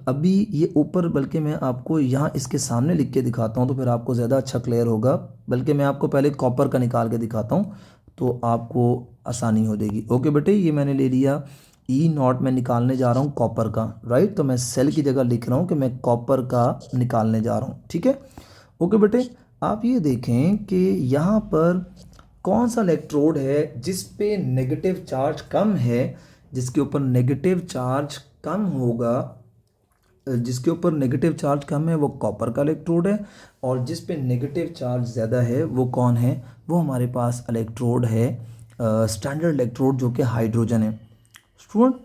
अभी ये ऊपर, बल्कि मैं आपको यहाँ इसके सामने लिख के दिखाता हूँ तो फिर आपको ज़्यादा अच्छा क्लियर होगा। बल्कि मैं आपको पहले कॉपर का निकाल के दिखाता हूँ तो आपको आसानी हो जाएगी। ओके बेटे ये मैंने ले लिया, ई नॉट मैं निकालने जा रहा हूँ कॉपर का, राइट। तो मैं सेल की जगह लिख रहा हूँ कि मैं कॉपर का निकालने जा रहा हूँ, ठीक है। ओके बेटे आप ये देखें कि यहाँ पर कौन सा इलेक्ट्रोड है जिस पे नेगेटिव चार्ज कम है, जिसके ऊपर नेगेटिव चार्ज कम होगा, जिसके ऊपर नेगेटिव चार्ज कम है वो कॉपर का इलेक्ट्रोड है, और जिस पे नेगेटिव चार्ज ज़्यादा है वो कौन है, वो हमारे पास इलेक्ट्रोड है स्टैंडर्ड इलेक्ट्रोड जो कि हाइड्रोजन है। स्टूडेंट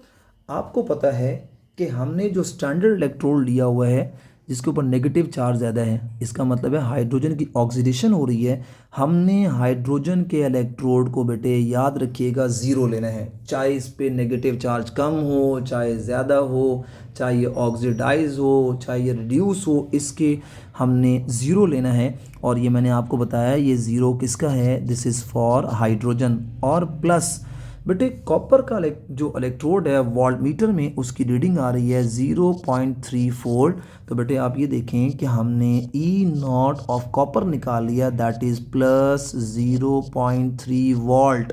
आपको पता है कि हमने जो स्टैंडर्ड इलेक्ट्रोड लिया हुआ है जिसके ऊपर नेगेटिव चार्ज ज़्यादा है, इसका मतलब है हाइड्रोजन की ऑक्सीडेशन हो रही है। हमने हाइड्रोजन के इलेक्ट्रोड को बेटे याद रखिएगा ज़ीरो लेना है, चाहे इस पे नेगेटिव चार्ज कम हो चाहे ज़्यादा हो, चाहे ये ऑक्सीडाइज हो चाहे ये रिड्यूस हो, इसके हमने ज़ीरो लेना है। और ये मैंने आपको बताया ये ज़ीरो किसका है, दिस इज़ फॉर हाइड्रोजन। और प्लस बेटे कॉपर का जो इलेक्ट्रोड है वोल्ट मीटर में उसकी रीडिंग आ रही है 0.34। तो बेटे आप ये देखें कि हमने ई नॉट ऑफ कॉपर निकाल लिया, दैट इज़ प्लस 0.3 वोल्ट।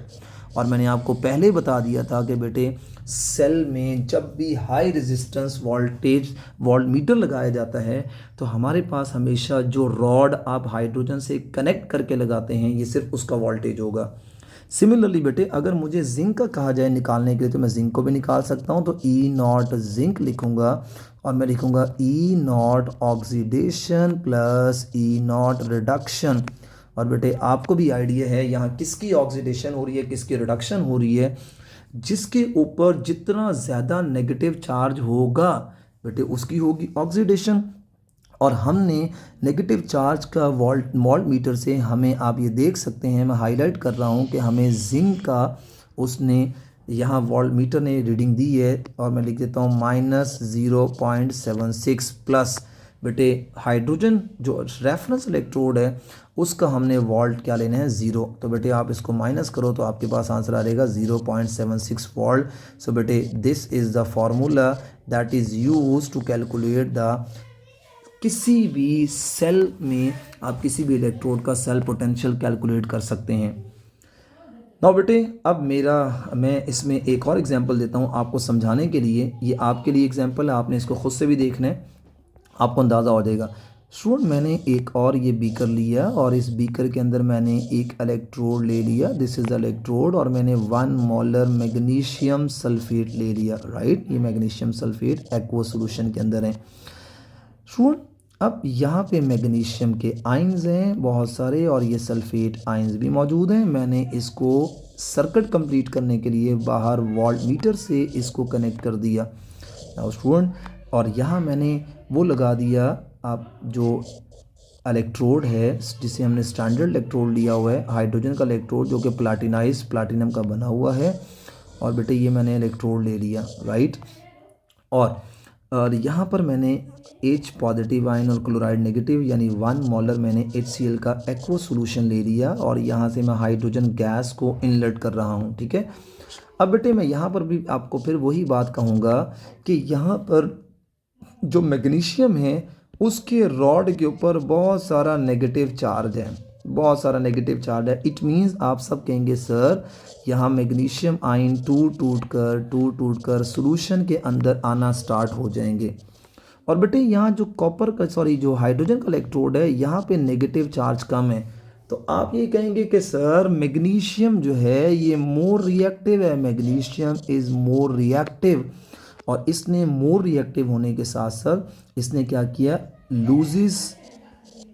और मैंने आपको पहले ही बता दिया था कि बेटे सेल में जब भी हाई रेजिस्टेंस वोल्ट मीटर लगाया जाता है तो हमारे पास हमेशा जो रॉड आप हाइड्रोजन से कनेक्ट करके लगाते हैं ये सिर्फ उसका वोल्टेज होगा। सिमिलरली बेटे अगर मुझे जिंक का कहा जाए निकालने के लिए तो मैं जिंक को भी निकाल सकता हूँ। तो ई नॉट जिंक लिखूँगा और मैं लिखूँगा E naught oxidation plus E naught reduction. और बेटे आपको भी आइडिया है यहाँ किसकी ऑक्सीडेशन हो रही है किसकी रिडक्शन हो रही है, जिसके ऊपर जितना ज़्यादा नेगेटिव चार्ज होगा बेटे उसकी होगी ऑक्सीडेशन। और हमने नेगेटिव चार्ज का वोल्ट मीटर से हमें आप ये देख सकते हैं, मैं हाईलाइट कर रहा हूँ कि हमें जिंक का उसने यहाँ वोल्ट मीटर ने रीडिंग दी है, और मैं लिख देता हूँ -0.76 प्लस। बेटे हाइड्रोजन जो रेफरेंस इलेक्ट्रोड है उसका हमने वोल्ट क्या लेना है 0, तो बेटे आप इसको माइनस करो तो आपके पास आंसर आ जाएगा 0.76 वोल्ट। सो बेटे this is the formula that is use to calculate the किसी भी सेल में आप किसी भी इलेक्ट्रोड का सेल पोटेंशियल कैलकुलेट कर सकते हैं। नाउ बेटे अब मैं इसमें एक और एग्जांपल देता हूँ आपको समझाने के लिए। ये आपके लिए एग्जांपल है, आपने इसको खुद से भी देखना है, आपको अंदाज़ा हो जाएगा। स्टूडेंट मैंने एक और ये बीकर लिया और इस बीकर के अंदर मैंने एक इलेक्ट्रोड ले लिया, दिस इज़ इलेक्ट्रोड, और मैंने 1 मोलर मैग्नीशियम सल्फेट ले लिया, राइट। ये मैग्नीशियम सल्फेट एक्वा सोल्यूशन के अंदर है। स्टूडेंट अब यहाँ पे मैग्नीशियम के आयंस हैं बहुत सारे और ये सल्फेट आयंस भी मौजूद हैं। मैंने इसको सर्किट कंप्लीट करने के लिए बाहर वोल्ट मीटर से इसको कनेक्ट कर दिया नाउ स्टूडेंट, और यहाँ मैंने वो लगा दिया आप जो इलेक्ट्रोड है जिसे हमने स्टैंडर्ड इलेक्ट्रोड लिया हुआ है, हाइड्रोजन का इलेक्ट्रोड जो कि प्लाटिनम का बना हुआ है, और बेटे ये मैंने इलेक्ट्रोड ले लिया, राइट। और यहाँ पर मैंने H पॉजिटिव आयन और क्लोराइड नेगेटिव यानी 1 मोलर मैंने HCl का एक्वा सोल्यूशन ले लिया, और यहाँ से मैं हाइड्रोजन गैस को इनलेट कर रहा हूँ, ठीक है। अब बेटे मैं यहाँ पर भी आपको फिर वही बात कहूँगा कि यहाँ पर जो मैग्नीशियम है उसके रॉड के ऊपर बहुत सारा नेगेटिव चार्ज है, बहुत सारा नेगेटिव चार्ज है। इट मीन्स आप सब कहेंगे सर यहाँ मैग्नीशियम आयन टूट टूट कर सोल्यूशन के अंदर आना स्टार्ट हो जाएंगे। और बेटे यहाँ जो जो हाइड्रोजन का इलेक्ट्रोड है यहाँ पे नेगेटिव चार्ज कम है, तो आप ये कहेंगे कि सर मैग्नीशियम जो है ये मोर रिएक्टिव है, मैग्नीशियम इज़ मोर रिएक्टिव। और इसने मोर रिएक्टिव होने के साथ साथ इसने क्या किया,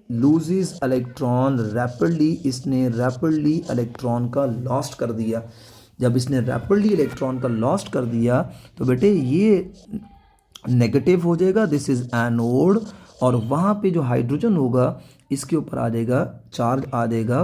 लूजिस इलेक्ट्रॉन रैपिडली, इसने रैपिडली इलेक्ट्रॉन का लॉस्ट कर दिया। जब इसने रैपिडली इलेक्ट्रॉन का लॉस्ट कर दिया तो बेटे ये नेगेटिव हो जाएगा, दिस इज़ एनोड, और वहाँ पे जो हाइड्रोजन होगा इसके ऊपर आ जाएगा चार्ज, आ जाएगा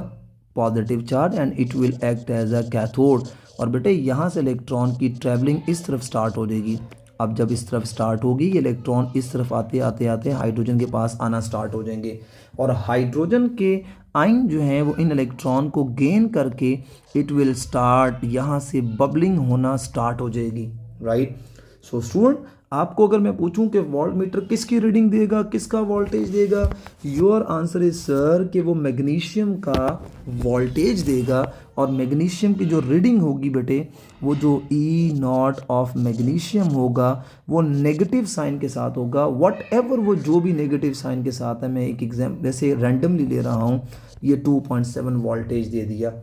positive charge, and it will act as a cathode. और बेटे यहाँ से इलेक्ट्रॉन की ट्रैवलिंग इस तरफ स्टार्ट हो जाएगी। अब जब इस तरफ स्टार्ट होगी ये इलेक्ट्रॉन इस तरफ आते आते हाइड्रोजन के पास आना स्टार्ट हो जाएंगे, और हाइड्रोजन के आयन जो हैं वो इन इलेक्ट्रॉन को गेन करके इट विल स्टार्ट, यहाँ से बबलिंग होना स्टार्ट हो जाएगी, राइट। सो स्टूडेंट आपको अगर मैं पूछूं कि वोल्ट मीटर किसकी रीडिंग देगा, किसका वोल्टेज देगा, योर आंसर इज सर कि वो मैग्नीशियम का वोल्टेज देगा। और मैग्नीशियम की जो रीडिंग होगी बेटे वो जो E0 ऑफ मैग्नीशियम होगा वो नेगेटिव साइन के साथ होगा, वट एवर वो जो भी नेगेटिव साइन के साथ है। मैं एक एग्जाम्पल वैसे रैंडमली ले रहा हूँ, ये 2.7 वोल्टेज दे दिया।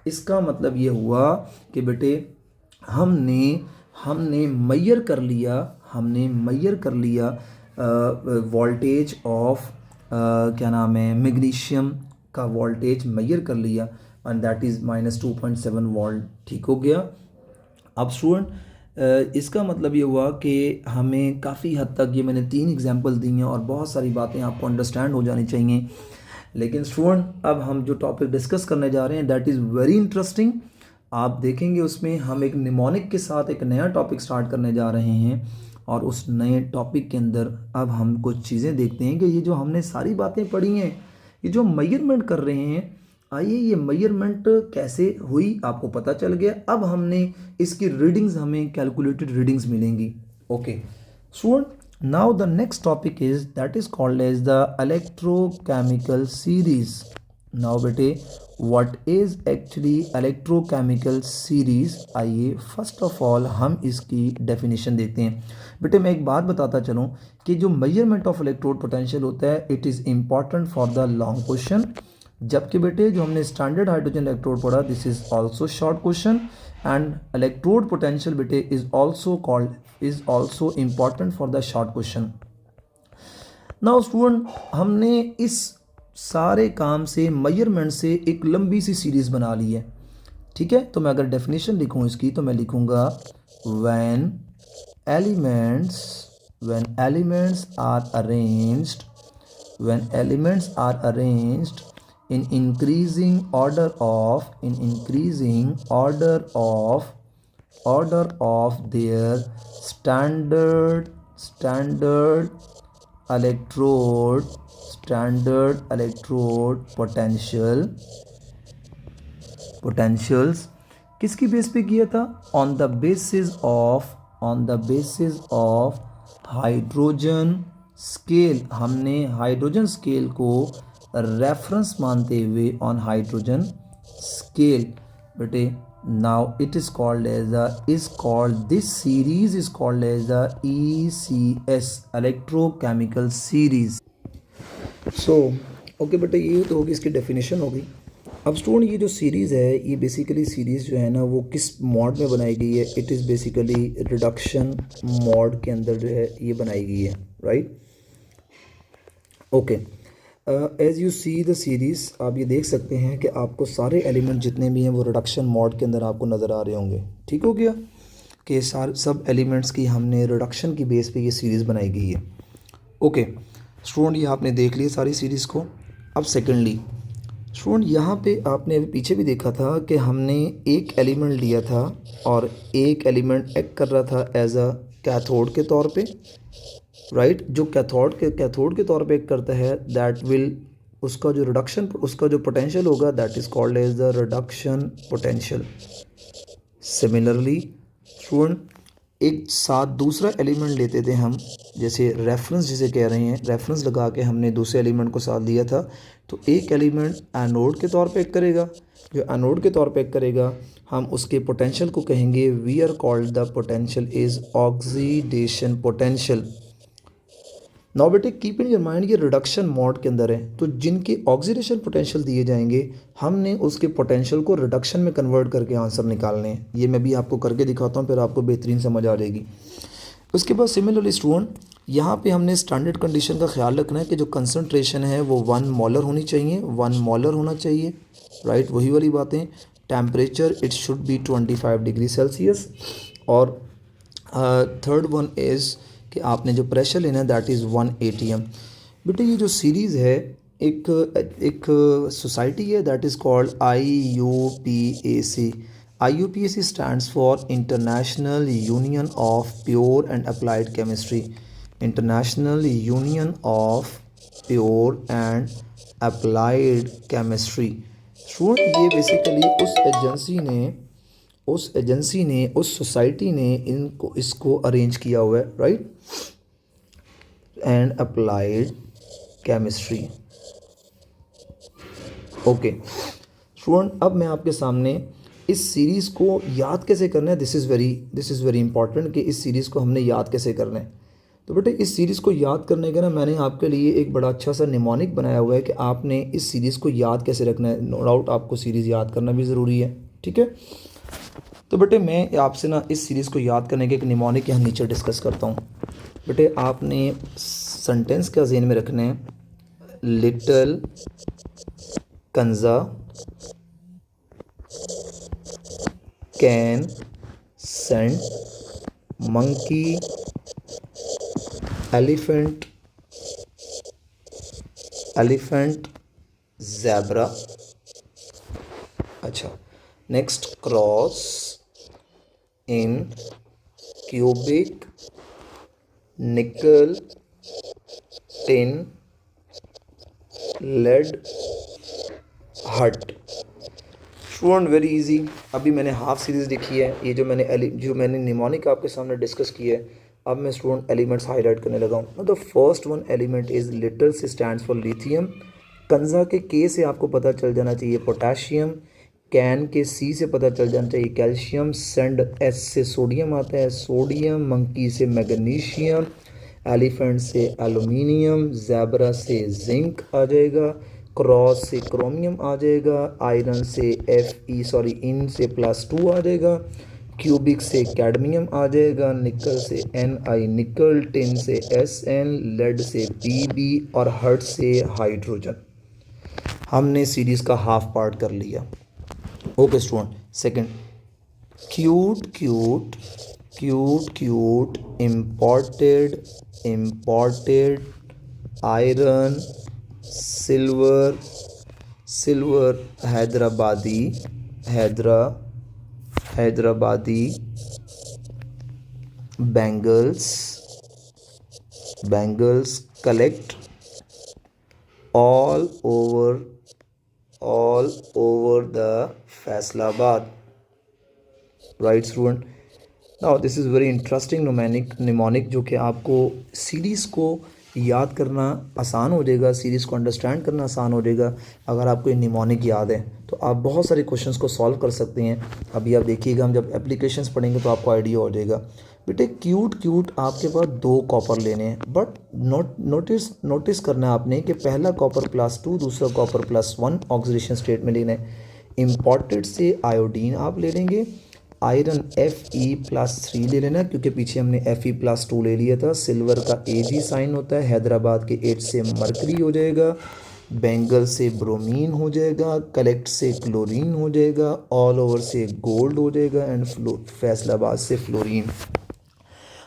इसका मतलब ये हुआ कि बेटे हमने मैयर कर लिया वोल्टेज ऑफ क्या नाम है मैग्नीशियम का वोल्टेज मैयर कर लिया, एंड दैट इज़ -2.7 वोल्ट, ठीक हो गया। अब स्टूडेंट इसका मतलब ये हुआ कि हमें काफ़ी हद तक, ये मैंने 3 एग्जांपल दी हैं और बहुत सारी बातें आपको अंडरस्टैंड हो जानी चाहिए। लेकिन स्टूडेंट अब हम जो टॉपिक डिस्कस करने जा रहे हैं दैट इज़ वेरी इंटरेस्टिंग। आप देखेंगे उसमें हम एक निमोनिक के साथ एक नया टॉपिक स्टार्ट करने जा रहे हैं, और उस नए टॉपिक के अंदर अब हम कुछ चीज़ें देखते हैं कि ये जो हमने सारी बातें पढ़ी हैं, ये जो मेजरमेंट कर रहे हैं, आइए ये मेजरमेंट कैसे हुई आपको पता चल गया। अब हमने इसकी रीडिंग्स, हमें कैलकुलेटेड रीडिंग्स मिलेंगी। Okay student, now the next topic is that is called as the electrochemical series. Now बेटे what is actually electrochemical series, आइए फर्स्ट ऑफ ऑल हम इसकी डेफिनेशन देखते हैं। बेटे मैं एक बात बताता चलूँ कि जो मेजरमेंट ऑफ इलेक्ट्रोड पोटेंशियल होता है it is important for the long question, जबकि बेटे जो हमने स्टैंडर्ड हाइड्रोजन इलेक्ट्रोड पढ़ा this is also short question, and electrode potential बेटे is also important for the short question. Now student हमने इस सारे काम से मेजरमेंट से एक लंबी सी सीरीज बना ली है, ठीक है। तो मैं अगर डेफिनेशन लिखूँ इसकी तो मैं लिखूँगा when elements when elements are arranged when elements are arranged in increasing order of their standard electrode potentials किसकी बेस पे किया था? On the basis of hydrogen scale. हमने हाइड्रोजन स्केल को रेफरेंस मानते हुए ऑन हाइड्रोजन स्केल बेटे now it is called as this series is called as the ECS electrochemical series। So okay बेटा, ये तो होगी इसकी डेफिनेशन होगी। अब स्टूडेंट ये जो सीरीज़ है, ये बेसिकली सीरीज़ जो है ना वो किस मॉड में बनाई गई है? It is basically reduction mode के अंदर जो है ये बनाई गई है, राइट। Okay, as you see the series, आप ये देख सकते हैं कि आपको सारे एलिमेंट जितने भी हैं वो रिडक्शन मॉड के अंदर आपको नज़र आ रहे होंगे। ठीक हो गया कि सब एलिमेंट्स की हमने रिडक्शन की बेस पे ये सीरीज़ बनाई गई है। ओके स्टूडेंट, ये आपने देख लिया सारी सीरीज़ को। अब सेकेंडली स्टूडेंट, यहाँ पे आपने अभी पीछे भी देखा था कि हमने एक एलिमेंट लिया था और एक एलिमेंट एक्ट कर रहा था एज अ कैथोड के तौर पे, राइट। जो कैथोड के तौर पे एक्ट करता है दैट विल उसका जो पोटेंशियल होगा that is called as the reduction potential. Similarly student, एक साथ दूसरा एलिमेंट लेते थे हम, जैसे रेफरेंस जिसे कह रहे हैं, रेफरेंस लगा के हमने दूसरे एलिमेंट को साथ लिया था। तो एक एलिमेंट एनोड के तौर पे एक्ट करेगा। जो एनोड के तौर पे एक्ट करेगा हम उसके पोटेंशियल को कहेंगे, we are called the potential is oxidation potential. Now बेटे कीप इन योर माइंड, ये रिडक्शन मोड के अंदर है, तो जिनके ऑक्सीडेशन पोटेंशियल दिए जाएंगे हमने उसके पोटेंशियल को रिडक्शन में कन्वर्ट करके आंसर निकालने हैं। ये मैं भी आपको करके दिखाता हूँ, फिर आपको बेहतरीन समझ आ जाएगी। उसके बाद सिमिलरली स्टूडेंट, यहाँ पे हमने स्टैंडर्ड कंडीशन का ख्याल रखना है कि जो कंसनट्रेशन है वो 1 मोलर होनी चाहिए, 1 मोलर होना चाहिए, राइट। वही वाली बातें। Temperature it should be 25 degree Celsius. और थर्ड वन इज़ कि आपने जो प्रेशर लेना है दैट इज़ 1 atm। बेटे ये जो सीरीज़ है एक सोसाइटी है that is called IUPAC। IUPAC stands for international union of pure and applied chemistry. International union of pure and applied chemistry. Student, ये बेसिकली उस सोसाइटी ने इसको अरेंज किया हुआ है, right. And applied chemistry. Okay student, अब मैं आपके सामने इस सीरीज़ को याद कैसे करना है, दिस इज़ वेरी इंपॉर्टेंट कि इस सीरीज़ को हमने याद कैसे करना है। तो बेटे इस सीरीज़ को याद करने का ना मैंने आपके लिए एक बड़ा अच्छा सा निमोनिक बनाया हुआ है कि आपने इस सीरीज़ को याद कैसे रखना है। नो डाउट आपको सीरीज़ याद करना भी ज़रूरी है, ठीक है। तो बेटे मैं आपसे ना इस सीरीज़ को याद करने के एक निमोनिक यहाँ नीचे डिस्कस करता हूँ। बेटे आपने सेंटेंस का ज़हन में रखना है, little कंजा can send monkey elephant zebra. अच्छा, नेक्स्ट क्रॉस इन क्यूबिक निकल टिन लेड हट। Student very easy. अभी मैंने हाफ सीरीज़ लिखी है, ये जो मैंने निमोनिक आपके सामने डिस्कस किया है। अब मैं स्टूडेंट एलिमेंट्स हाईलाइट करने लगा हूँ। The first one element is little से स्टैंड्स फॉर लिथियम। कंजा के के से आपको पता चल जाना चाहिए पोटाशियम। कैन के सी से पता चल जाना चाहिए कैल्शियम। सेंड एस से सोडियम आता है, सोडियम। मंकी से मैग्नीशियम। एलिफेंट से एलुमिनियम। ज़ेब्रा से जिंक आ जाएगा। क्रॉस से क्रोमियम आ जाएगा। आयरन से इन से +2 आ जाएगा। क्यूबिक से कैडमियम आ जाएगा। निकल से Ni निकल। टिन से Sn। लेड से Pb और हर्ट से हाइड्रोजन। हमने सीरीज़ का हाफ पार्ट कर लिया। Okay student, second, cute imported imported iron, silver, Hyderabadi bangles collect all over the Faisalabad. Right, student? Now this is very interesting mnemonic जो कि आपको सीरीज़ को याद करना आसान हो जाएगा, सीरीज़ को अंडरस्टैंड करना आसान हो जाएगा अगर आपको ये निमोनिक याद है, तो आप बहुत सारे क्वेश्चंस को सॉल्व कर सकते हैं। अभी आप देखिएगा, हम जब एप्लीकेशंस पढ़ेंगे तो आपको आइडिया हो जाएगा। बेटे क्यूट आपके पास 2 कॉपर लेने हैं, बट नोटिस करना है आपने कि पहला कॉपर +2, दूसरा कॉपर +1 ऑक्सीडेशन स्टेट में लेना है। इम्पॉर्टेड से आयोडीन आप ले लेंगे, आयरन Fe+3 ले लेना क्योंकि पीछे हमने Fe+2 ले लिया था। सिल्वर का Ag साइन होता है, हैदराबाद के H से मरकरी हो जाएगा, बेंगल से ब्रोमीन हो जाएगा, कलेक्ट से क्लोरीन हो जाएगा, ऑल ओवर से गोल्ड हो जाएगा एंड फैसलाबाद से फ्लोरीन।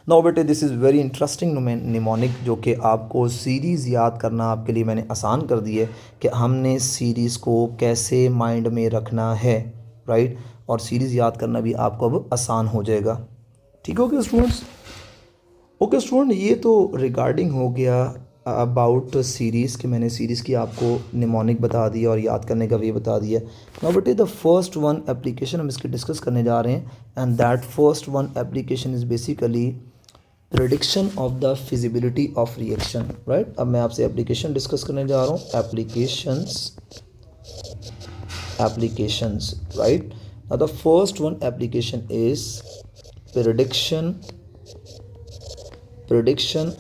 नाउ बेटे this is very interesting mnemonic जो कि आपको सीरीज़ याद करना आपके लिए मैंने आसान कर दी है कि हमने सीरीज़ को कैसे माइंड में रखना है, राइट? और सीरीज़ याद करना भी आपको अब आसान हो जाएगा। ठीक हो गया स्टूडेंट्स? ओके स्टूडेंट, ये तो रिगार्डिंग हो गया अबाउट सीरीज़ कि मैंने सीरीज़ की आपको निमोनिक बता दिया और याद करने का वे बता दिया। नाउ बेटे द फर्स्ट वन एप्लीकेशन हम इसकी डिस्कस करने जा रहे हैं and that first one application is basically prediction of the feasibility of reaction, right? अब मैं आपसे एप्लीकेशन डिस्कस करने जा रहा हूँ, applications, right? Now the first one application is prediction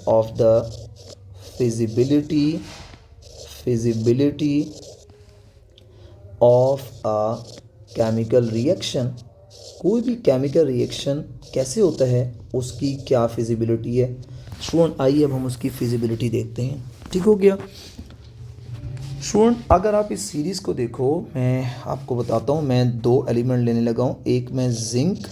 of the feasibility of a chemical reaction। कोई भी केमिकल रिएक्शन कैसे होता है, उसकी क्या फिजिबिलिटी है। स्टूडेंट आइए अब हम उसकी फिजिबिलिटी देखते हैं। ठीक हो गया स्टूडेंट? अगर आप इस सीरीज़ को देखो, मैं आपको बताता हूँ, मैं 2 एलिमेंट लेने लगा हूँ, एक मैं जिंक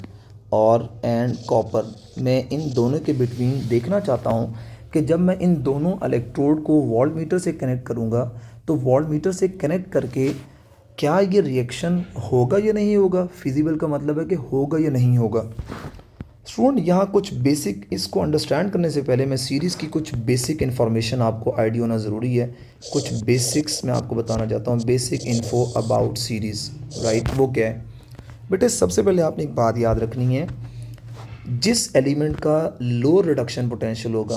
और एंड कॉपर। मैं इन दोनों के बिटवीन देखना चाहता हूँ कि जब मैं इन दोनों इलेक्ट्रोड को वोल्टमीटर से कनेक्ट करूँगा तो वोल्टमीटर से कनेक्ट करके क्या ये रिएक्शन होगा या नहीं होगा। फिजिबल का मतलब है कि होगा या नहीं होगा। स्टूडेंट यहाँ कुछ बेसिक, इसको अंडरस्टैंड करने से पहले मैं सीरीज़ की कुछ बेसिक इन्फॉर्मेशन आपको आइडिया होना ज़रूरी है। कुछ बेसिक्स मैं आपको बताना चाहता हूँ, basic info about series, right? वो क्या है बेटे? सबसे पहले आपने एक बात याद रखनी है, जिस एलिमेंट का लोअर रिडक्शन पोटेंशियल होगा,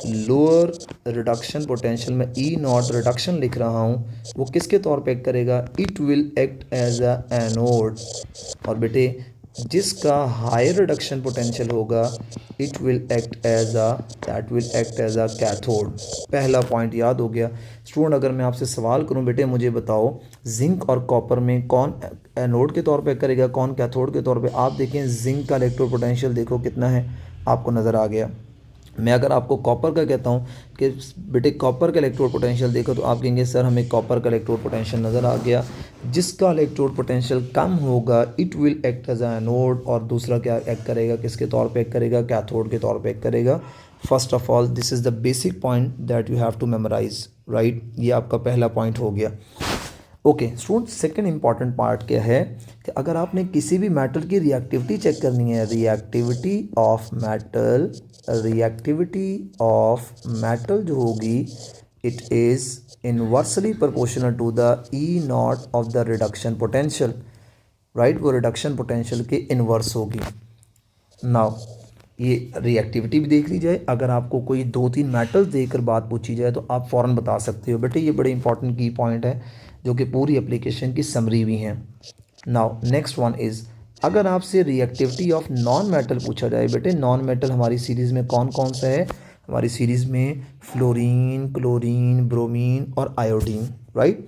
लोअर रिडक्शन पोटेंशियल में E0 रिडक्शन लिख रहा हूँ, वो किसके तौर पे एक्ट करेगा? It will act as a anode. और बेटे जिसका हायर रिडक्शन पोटेंशियल होगा, it will act as a cathode. पहला पॉइंट याद हो गया। स्टूडेंट अगर मैं आपसे सवाल करूं, बेटे मुझे बताओ जिंक और कॉपर में कौन एनोड के तौर पे करेगा, कौन कैथोड के तौर पे? आप देखें जिंक का इलेक्ट्रो पोटेंशियल देखो कितना है, आपको नज़र आ गया। मैं अगर आपको कॉपर का कहता हूँ कि बेटे कॉपर का इलेक्ट्रोड पोटेंशियल देखो, तो आप कहेंगे सर हमें कॉपर का इलेक्ट्रोड पोटेंशियल नज़र आ गया। जिसका इलेक्ट्रोड पोटेंशियल कम होगा, it will act as a anode. और दूसरा क्या एक्ट करेगा, किसके तौर पे एक्ट करेगा? कैथोड के तौर पे एक्ट करेगा। First of all this is the basic point that you have to memorize, right? ये आपका पहला पॉइंट हो गया। Okay student, second important part क्या है कि अगर आपने किसी भी मेटल की रिएक्टिविटी चेक करनी है, रिएक्टिविटी ऑफ मेटल जो होगी, it is inversely proportional to the E0 of the reduction potential, right? वो रिडक्शन पोटेंशियल के इनवर्स होगी। नाउ ये रिएक्टिविटी भी देख ली जाए, अगर आपको कोई 2-3 मेटल्स देकर बात पूछी जाए तो आप फ़ौरन बता सकते हो। बेटे ये बड़े इंपॉर्टेंट की पॉइंट है जो कि पूरी एप्लीकेशन की समरी भी हैं। नाउ नेक्स्ट वन इज़, अगर आपसे रिएक्टिविटी ऑफ नॉन मेटल पूछा जाए, बेटे नॉन मेटल हमारी सीरीज़ में कौन कौन सा है? हमारी सीरीज़ में फ्लोरीन, क्लोरीन, ब्रोमीन और आयोडीन, राइट?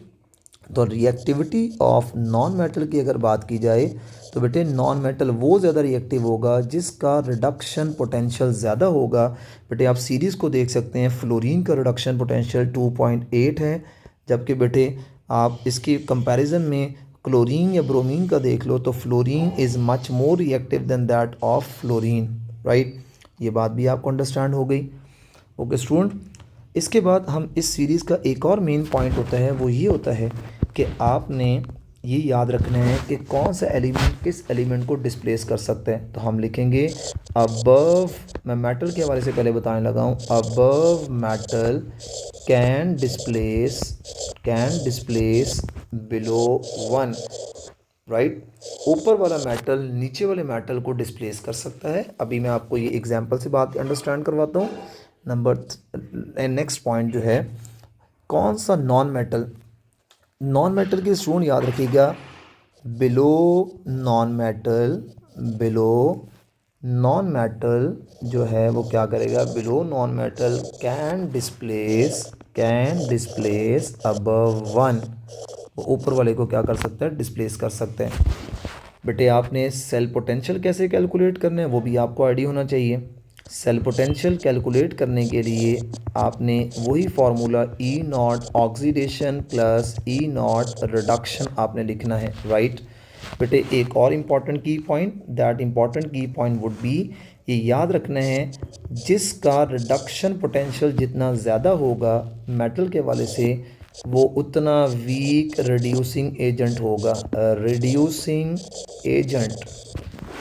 तो रिएक्टिविटी ऑफ नॉन मेटल की अगर बात की जाए तो बेटे नॉन मेटल वो ज़्यादा रिएक्टिव होगा जिसका रिडक्शन पोटेंशियल ज़्यादा होगा। बेटे आप सीरीज़ को देख सकते हैं, फ्लोरीन का रिडक्शन पोटेंशियल 2.8 है, जबकि बेटे आप इसकी कंपैरिजन में क्लोरीन या ब्रोमीन का देख लो तो fluorine is much more reactive than that of fluorine, right? ये बात भी आपको अंडरस्टैंड हो गई। ओके स्टूडेंट, इसके बाद हम इस सीरीज़ का एक और मेन पॉइंट होता है, वो ये होता है कि आपने ये याद रखना है कि कौन सा एलिमेंट किस एलिमेंट को डिस्प्लेस कर सकता है। तो हम लिखेंगे अबव, मैं मेटल के हवाले से पहले बताने लगा हूँ, above metal can displace below 1, right. ऊपर वाला मेटल नीचे वाले मेटल को डिस्प्लेस कर सकता है। अभी मैं आपको ये एग्जांपल से बात अंडरस्टैंड करवाता हूँ। नेक्स्ट पॉइंट जो है, कौन सा नॉन मेटल के स्टूडेंट याद रखिएगा, बिलो नॉन मेटल जो है वो क्या करेगा, below non metal can displace above 1, वो ऊपर वाले को क्या कर सकता है, डिस्प्लेस कर सकते हैं। बेटे आपने सेल पोटेंशियल कैसे कैलकुलेट करना है वो भी आपको आइडिया होना चाहिए। सेल पोटेंशियल कैलकुलेट करने के लिए आपने वही फार्मूला ई naught oxidation plus E naught reduction आपने लिखना है, राइट। बेटे एक और इम्पॉर्टेंट की पॉइंट, दैट इम्पॉर्टेंट की पॉइंट वुड बी, ये याद रखना है जिसका रिडक्शन पोटेंशियल जितना ज़्यादा होगा मेटल के वाले से, वो उतना वीक रिड्यूसिंग एजेंट होगा, रिड्यूसिंग एजेंट।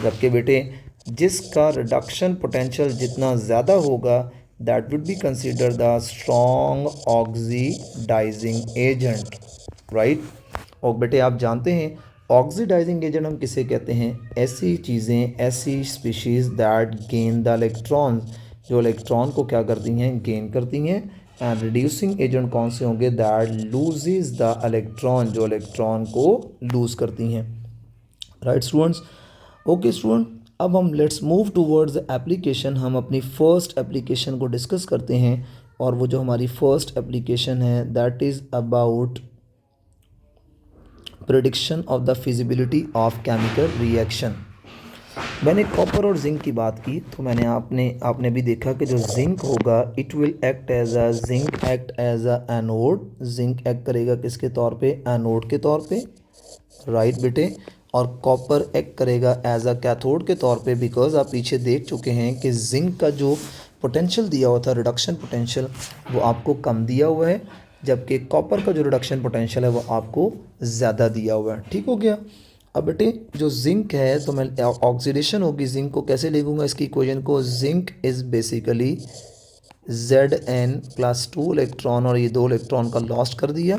जबकि बेटे जिसका रिडक्शन पोटेंशियल जितना ज़्यादा होगा that would be consider the strong oxidising agent, right. और बेटे आप जानते हैं ऑक्सीडाइजिंग एजेंट हम किसे कहते हैं, ऐसी चीज़ें, ऐसी species that gain the electron, जो इलेक्ट्रॉन को क्या करती हैं, गेन करती हैं। एंड रिड्यूसिंग एजेंट कौन से होंगे, दैट लूजेस द इलेक्ट्रॉन, जो इलेक्ट्रॉन को लूज़ करती हैं, राइट स्टूडेंट्स। ओके स्टूडेंट, अब हम let's move towards the application. हम अपनी फर्स्ट एप्लीकेशन को डिस्कस करते हैं, और वो जो हमारी फर्स्ट एप्लीकेशन है that is about prediction of the feasibility of chemical reaction. मैंने कॉपर और जिंक की बात की, तो आपने भी देखा कि जो जिंक होगा it will act as a anode. Zinc act करेगा किसके तौर पे, एनोड के तौर पे, राइट बेटे। और कॉपर एक्ट करेगा एज अ कैथोड के तौर पे, बिकॉज आप पीछे देख चुके हैं कि जिंक का जो पोटेंशियल दिया हुआ था, रिडक्शन पोटेंशियल, वो आपको कम दिया हुआ है, जबकि कॉपर का जो रिडक्शन पोटेंशियल है वो आपको ज़्यादा दिया हुआ है। ठीक हो गया। अब बेटे जो जिंक है, तो मैं ऑक्सीडेशन होगी जिंक को कैसे लिखूंगा, इसकी इक्वेशन को, zinc is basically Zn+2 electron, और ये 2 इलेक्ट्रॉन का लॉस्ट कर दिया,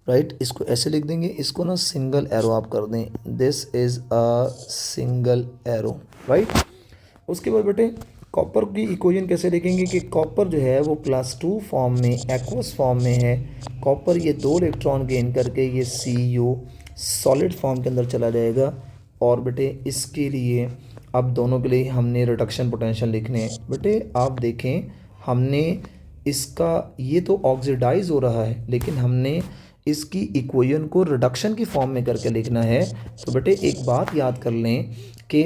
राइट। इसको ऐसे लिख देंगे, इसको ना सिंगल एरो आप कर दें, this is a single arrow, right. उसके बाद बेटे कॉपर की इक्वेशन कैसे लिखेंगे कि कॉपर जो है वो +2 फॉर्म में, एक्वस फॉर्म में है। कॉपर ये 2 इलेक्ट्रॉन गेन करके ये Cu सॉलिड फॉर्म के अंदर चला जाएगा। और बेटे इसके लिए अब दोनों के लिए हमने रिडक्शन पोटेंशियल लिखने हैं। बेटे आप देखें, हमने इसका, ये तो ऑक्सीडाइज हो रहा है, लेकिन हमने इसकी इक्वेशन को रिडक्शन की फॉर्म में करके लिखना है। तो बेटे एक बात याद कर लें कि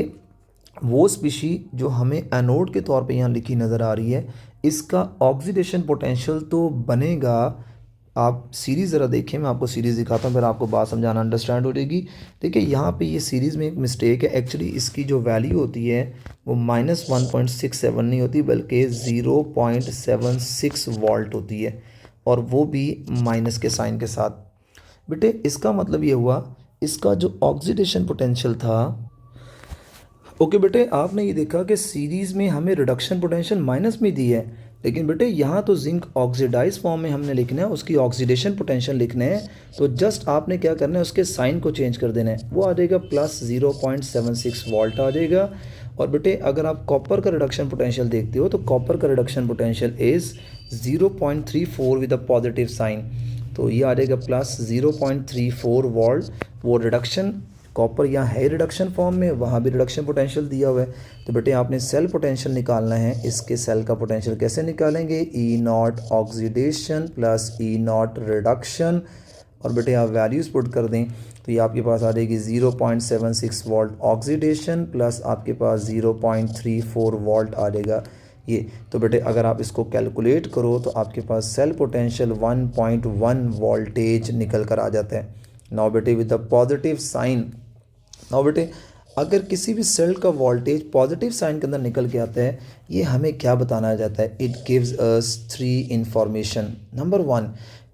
वो स्पीशी जो हमें एनोड के तौर पे यहाँ लिखी नज़र आ रही है, इसका ऑक्सीडेशन पोटेंशियल तो बनेगा। आप सीरीज़ ज़रा देखें, मैं आपको सीरीज़ दिखाता हूँ, फिर आपको बात समझाना अंडरस्टैंड हो जाएगी। देखिए यहाँ पे ये सीरीज़ में एक मिस्टेक है। एक्चुअली इसकी जो वैल्यू होती है वो -1.67 नहीं होती, बल्कि 0.76 वोल्ट होती है, और वो भी माइनस के साइन के साथ। बेटे इसका मतलब ये हुआ, इसका जो ऑक्सीडेशन पोटेंशियल था, ओके बेटे आपने ये देखा कि सीरीज़ में हमें रिडक्शन पोटेंशियल माइनस में दी है, लेकिन बेटे यहाँ तो जिंक ऑक्सीडाइज फॉर्म में हमने लिखना है, उसकी ऑक्सीडेशन पोटेंशियल लिखना है। तो जस्ट आपने क्या करना है, उसके साइन को चेंज कर देना है, वो आ जाएगा +0.76 वोल्ट आ जाएगा। और बेटे अगर आप कॉपर का रिडक्शन पोटेंशियल देखते हो, तो कॉपर का reduction potential is 0.34 with a positive sign, तो ये आ जाएगा +0.34 वोल्ट। वो रिडक्शन, कॉपर यहाँ है रिडक्शन फॉर्म में, वहाँ भी रिडक्शन पोटेंशियल दिया हुआ है। तो बेटे आपने सेल पोटेंशियल निकालना है। इसके सेल का पोटेंशियल कैसे निकालेंगे, E0 oxidation plus E0 reduction, और बेटे आप वैल्यूज़ पुट कर दें, तो ये आपके पास आ जाएगी 0.76 वोल्ट ऑक्सीडेशन प्लस आपके पास 0.34 वोल्ट आ जाएगा ये। तो बेटे अगर आप इसको कैलकुलेट करो तो आपके पास सेल पोटेंशियल 1.1 वोल्टेज निकल कर आ जाता है। नाउ बेटे with the positive sign, now बेटे अगर किसी भी सेल का वोल्टेज पॉजिटिव साइन के अंदर निकल के आता है, ये हमें क्या बताना जाता है? It gives us 3 information. Number 1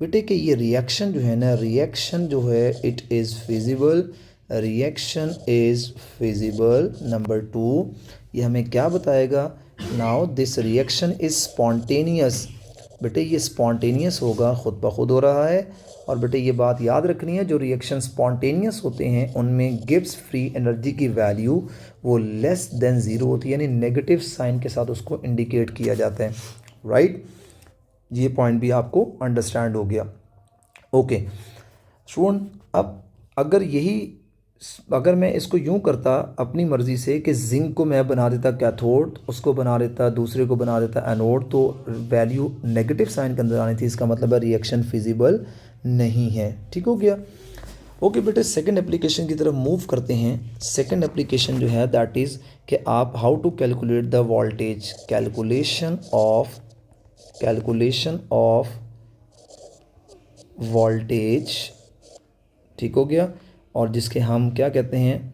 बेटे कि ये रिएक्शन जो है ना, रिएक्शन जो है it is feasible, reaction is feasible. Number 2 ये हमें क्या बताएगा? Now this reaction is spontaneous. बेटे ये स्पॉन्टेनियस होगा, ख़ुद ब खुद हो रहा है। और बेटे ये बात याद रखनी है, जो रिएक्शन स्पॉन्टेनियस होते हैं उनमें गिब्स फ्री एनर्जी की वैल्यू वो लेस देन ज़ीरो होती है, यानी नेगेटिव साइन के साथ उसको इंडिकेट किया जाता है। राइट, ये पॉइंट भी आपको अंडरस्टैंड हो गया। ओके स्टूडेंट, अब अगर मैं इसको यूं करता अपनी मर्ज़ी से कि जिंक को मैं बना देता कैथोड, उसको बना देता, दूसरे को बना देता एनोड, तो वैल्यू नेगेटिव साइन के अंदर आनी थी। इसका मतलब है रिएक्शन फिजिबल नहीं है। ठीक हो गया? ओके बेटे, सेकंड एप्लीकेशन की तरफ मूव करते हैं। सेकंड एप्लीकेशन जो है दैट इज़ कि आप how to calculate the voltage, calculation of voltage. ठीक हो गया? और जिसके हम क्या कहते हैं,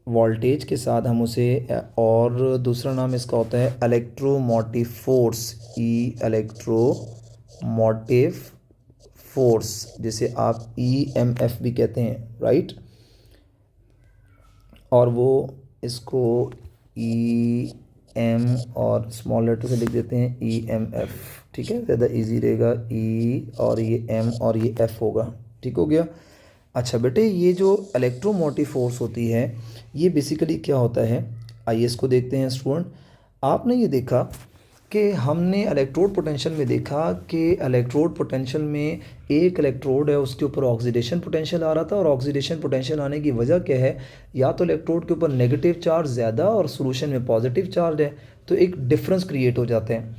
वोल्टेज के साथ हम उसे, और दूसरा नाम इसका होता है इलेक्ट्रोमोटिव फोर्स, इलेक्ट्रोमोटिव फोर्स, जिसे आप EMF भी कहते हैं। राइट, और वो इसको EM और स्मॉल लेटर से लिख देते हैं EMF। ठीक है, ज़्यादा इजी रहेगा। E और ये M और ये F होगा। ठीक हो गया? अच्छा बेटे, ये जो इलेक्ट्रोमोटिव फोर्स होती है ये बेसिकली क्या होता है, आइए इसको देखते हैं स्टूडेंट। आपने ये देखा कि हमने इलेक्ट्रोड पोटेंशियल में देखा कि इलेक्ट्रोड पोटेंशियल में एक इलेक्ट्रोड है, उसके ऊपर ऑक्सीडेशन पोटेंशियल आ रहा था, और ऑक्सीडेशन पोटेंशियल आने की वजह क्या है? या तो इलेक्ट्रोड के ऊपर नेगेटिव चार्ज ज़्यादा और सोल्यूशन में पॉजिटिव चार्ज है, तो एक डिफरेंस क्रिएट हो जाते हैं।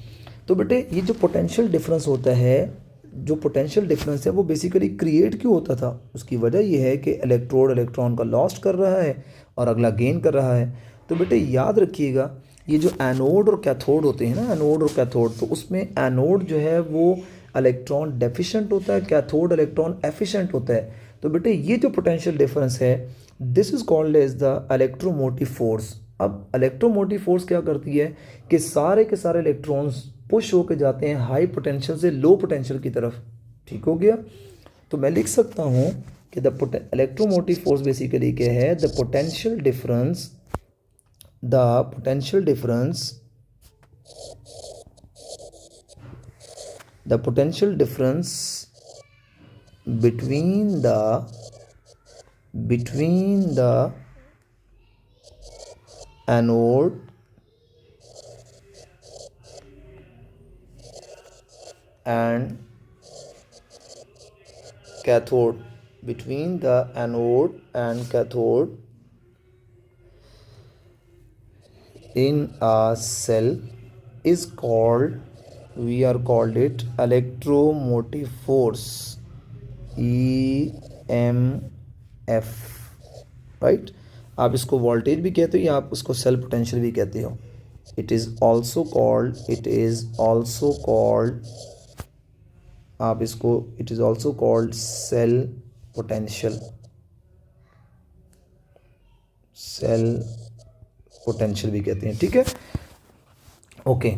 तो बेटे ये जो पोटेंशियल डिफरेंस होता है, जो पोटेंशियल डिफरेंस है वो बेसिकली क्रिएट क्यों होता था? उसकी वजह ये है कि इलेक्ट्रोड इलेक्ट्रॉन का लॉस्ट कर रहा है और अगला गेन कर रहा है। तो बेटे याद रखिएगा, ये जो एनोड और कैथोड होते हैं ना, एनोड और कैथोड, तो उसमें एनोड जो है वो इलेक्ट्रॉन डेफिशिएंट होता है, कैथोड इलेक्ट्रॉन एफिशिएंट होता है। तो बेटे ये जो पोटेंशियल डिफरेंस है this is called as the electromotive force. अब इलेक्ट्रोमोटिव फोर्स क्या करती है कि सारे के सारे इलेक्ट्रॉन्स पुश होकर जाते हैं हाई पोटेंशियल से लो पोटेंशियल की तरफ। ठीक हो गया? तो मैं लिख सकता हूँ कि द इलेक्ट्रोमोटिव फोर्स बेसिकली क्या है? The potential difference between the anode and cathode, between the anode and cathode in a cell is called, we are called it electromotive force, EMF। Right, आप इसको वोल्टेज भी कहते हो या आप उसको सेल पोटेंशियल भी कहते हो। इट इज़ ऑल्सो कॉल्ड आप इसको it is also called cell potential भी कहते हैं। ठीक है? ओके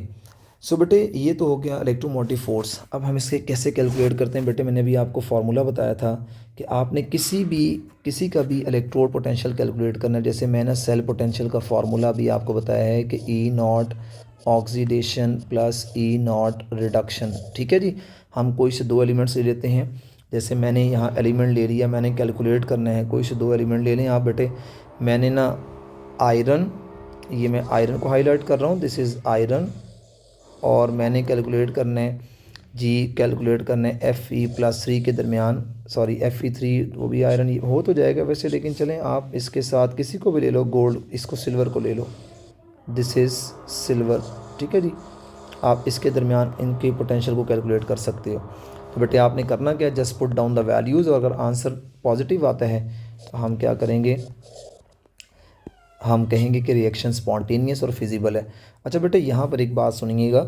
सो बेटे ये तो हो गया इलेक्ट्रोमोटिव फोर्स। अब हम इसके कैसे कैलकुलेट करते हैं? बेटे मैंने भी आपको फार्मूला बताया था कि आपने किसी का भी इलेक्ट्रोड पोटेंशियल कैलकुलेट करना है। जैसे मैंने सेल पोटेंशियल का फार्मूला भी आपको बताया है कि E0 oxidation plus E0 reduction. ठीक है जी, हम कोई से 2 एलिमेंट्स ले लेते हैं। जैसे मैंने यहाँ एलिमेंट ले लिया, मैंने कैलकुलेट करना है, कोई से 2 एलिमेंट ले लें आप बेटे। मैंने ना आयरन, ये मैं आयरन को हाईलाइट कर रहा हूँ, दिस इज़ आयरन, और मैंने कैलकुलेट करना है Fe+3 के दरमियान, सॉरी Fe3 वो भी आयरन हो तो जाएगा वैसे, लेकिन चलें आप इसके साथ किसी को भी ले लो, गोल्ड, इसको सिल्वर को ले लो, दिस इज़ सिल्वर। ठीक है जी, आप इसके दरमियान इनकी पोटेंशियल को कैलकुलेट कर सकते हो। तो बेटे आपने करना क्या, just put down the values, और अगर आंसर पॉजिटिव आता है तो हम क्या करेंगे, हम कहेंगे कि रिएक्शन स्पॉन्टेनियस और फिजिबल है। अच्छा बेटे यहाँ पर एक बात सुनिएगा